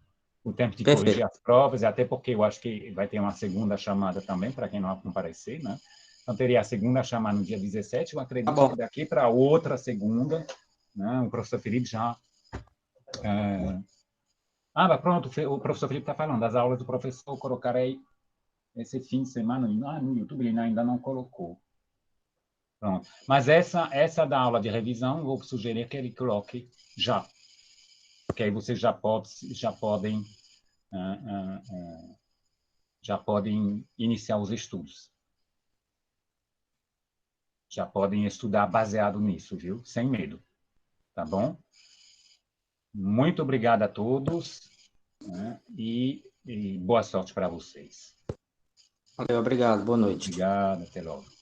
O tempo de Perfeito. corrigir as provas, e até porque eu acho que vai ter uma segunda chamada também, para quem não comparecer, né? Então, teria a segunda chamada no dia 17. Eu Tá acredito bom. que daqui para outra segunda, né, o professor Felipe já. Mas pronto, o professor Felipe está falando das aulas do professor, colocarei esse fim de semana no YouTube, ele ainda não colocou. Pronto. Mas essa da aula de revisão, vou sugerir que ele coloque já. Porque aí vocês já podem iniciar os estudos. Já podem estudar baseado nisso, viu? Sem medo. Tá bom? Muito obrigado a todos, né? E boa sorte para vocês. Valeu, obrigado. Boa noite. Obrigado, até logo.